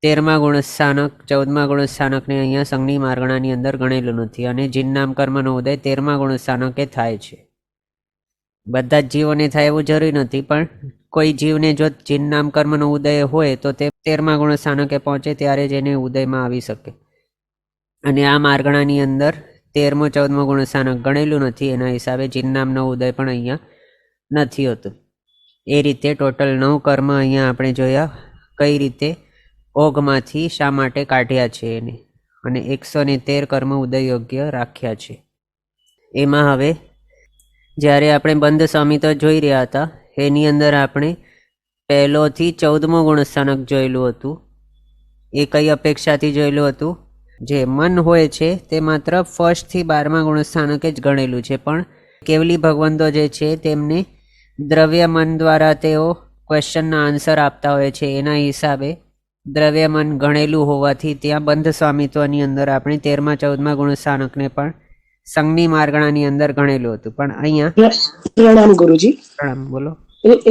13મા ગુણસ્થાનક, 14મા ગુણસ્થાનકને અહીંયા સંજ્ઞી માર્ગણાની અંદર ગણેલું નથી. અને જીન નામ કર્મનો ઉદય 13મા ગુણસ્થાનકે થાય છે. બધા જ જીવોને થાય એવું જરૂરી નથી, પણ કોઈ જીવને જો જીન નામ કર્મનો ઉદય હોય તો તે 13મા ગુણસ્થાનકે પહોંચે ત્યારે જ એને ઉદયમાં આવી શકે. અને આ માર્ગણાની અંદર 13મો 14મો ગુણસ્થાનક ગણેલું નથી, એના હિસાબે જીન નામનો ઉદય પણ અહીંયા નથી હોતું. એ રીતે ટોટલ 9 કર્મ અહીંયા આપણે જોયા કઈ રીતે ઓગમાંથી શા માટે કાઢ્યા છે એને, અને 113 કર્મ ઉદય યોગ્ય રાખ્યા છે. એમાં હવે જ્યારે આપણે બંધ સ્વામિત્વ જોઈ રહ્યા હતા એની અંદર આપણે 1 થી 14મો ગુણસ્થાનક જોયેલું હતું. એ કઈ અપેક્ષાથી જોયેલું હતું? જે મન હોય છે તે માત્ર 1 થી 12મા ગુણસ્થાનકે જ ગણેલું છે, પણ કેવલી ભગવંતો જે છે તેમને દ્રવ્ય મન દ્વારા તેઓ ક્વેશ્ચનના આન્સર આપતા હોય છે. એના હિસાબે દ્રવ્ય મન ગણેલું હોવાથી ત્યાં બંધ સ્વામિત્વની અંદર આપણે 13મા 14મા ગુણસ્થાનકને પણ સંજ્ઞી માર્ગણાની અંદર ગણેલું હતું. પણ અહીંયા પ્રણામ ગુરુજી. પ્રણામ. બોલો.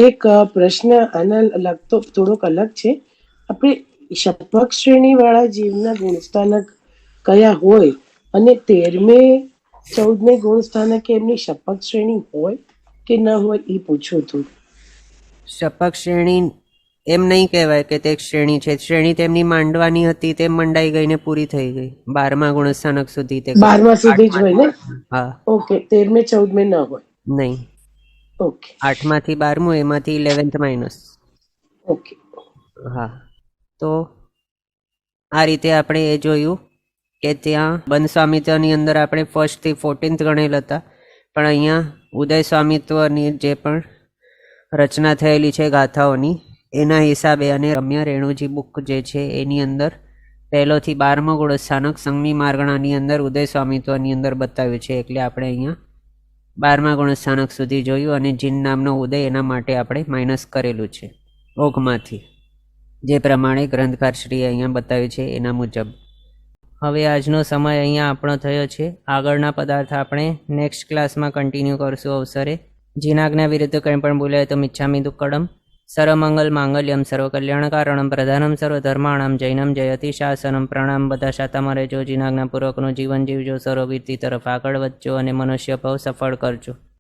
એક પ્રશ્ન આના લગતો થોડોક અલગ છે. આપણે શપક શ્રેણી વાળા જીવના ગુણસ્થાનક કયા હોય અને 13મે 14મે ગુણસ્થાનકે એમની શપક શ્રેણી હોય કે ન હોય એ પૂછવું હતું. શપક શ્રેણી એમ નહીં કહેવાય કે તે શ્રેણી છે. શ્રેણી તેમની માંડવાની હતી તે મંડાઈ ગઈને પૂરી થઈ ગઈ. 12મા ગુણસ્થાનક સુધી તે 12મા સુધી જ હોય ને? હા. ઓકે. 13મે 14મે ન હોય? નહીં. ઓકે. 8માંથી 12મું, એમાંથી 11th માઇનસ. ઓકે. હા. તો આ રીતે આપણે એ જોયું કે ત્યાં બંધ સ્વામિત્વની અંદર આપણે 1st થી 14th ગણેલ હતા, પણ અહીંયા ઉદય સ્વામિત્વની જે પણ રચના થયેલી છે ગાથાઓની એના હિસાબે અને રમ્ય રેણુજી બુક જે છે એની અંદર 1 થી 12મો ગુણસ્થાનક સંજ્ઞી માર્ગણાની અંદર ઉદય સ્વામિત્વની અંદર બતાવ્યું છે. એટલે આપણે અહીંયા 12મા ગુણસ્થાનક સુધી જોયું અને જીન નામનો ઉદય એના માટે આપણે માઇનસ કરેલું છે ઓઘમાંથી, જે પ્રમાણે ગ્રંથકારશ્રીએ અહીંયા બતાવ્યું છે એના મુજબ. હવે આજનો સમય અહીંયા આપણો થયો છે. આગળના પદાર્થ આપણે નેક્સ્ટ ક્લાસમાં કન્ટિન્યુ કરશું અવસરે. જીનાજ્ઞા વિરુદ્ધ કંઈ પણ બોલાય તો મિચ્છામિ દુક્કડમ. સર્વમંગલ માંગલ્યમ સર્વકલ્યાણકારણમ પ્રધાનમ સર્વધર્માણમ જૈનમ જયતિ શાસનમ. પ્રણામ. બધા શાતામાં રહેજો, જીનાજ્ઞાપૂર્વકનું જીવન જીવજો, સર્વવીરતી તરફ આગળ વધજો અને મનુષ્ય ભાવ સફળ કરજો.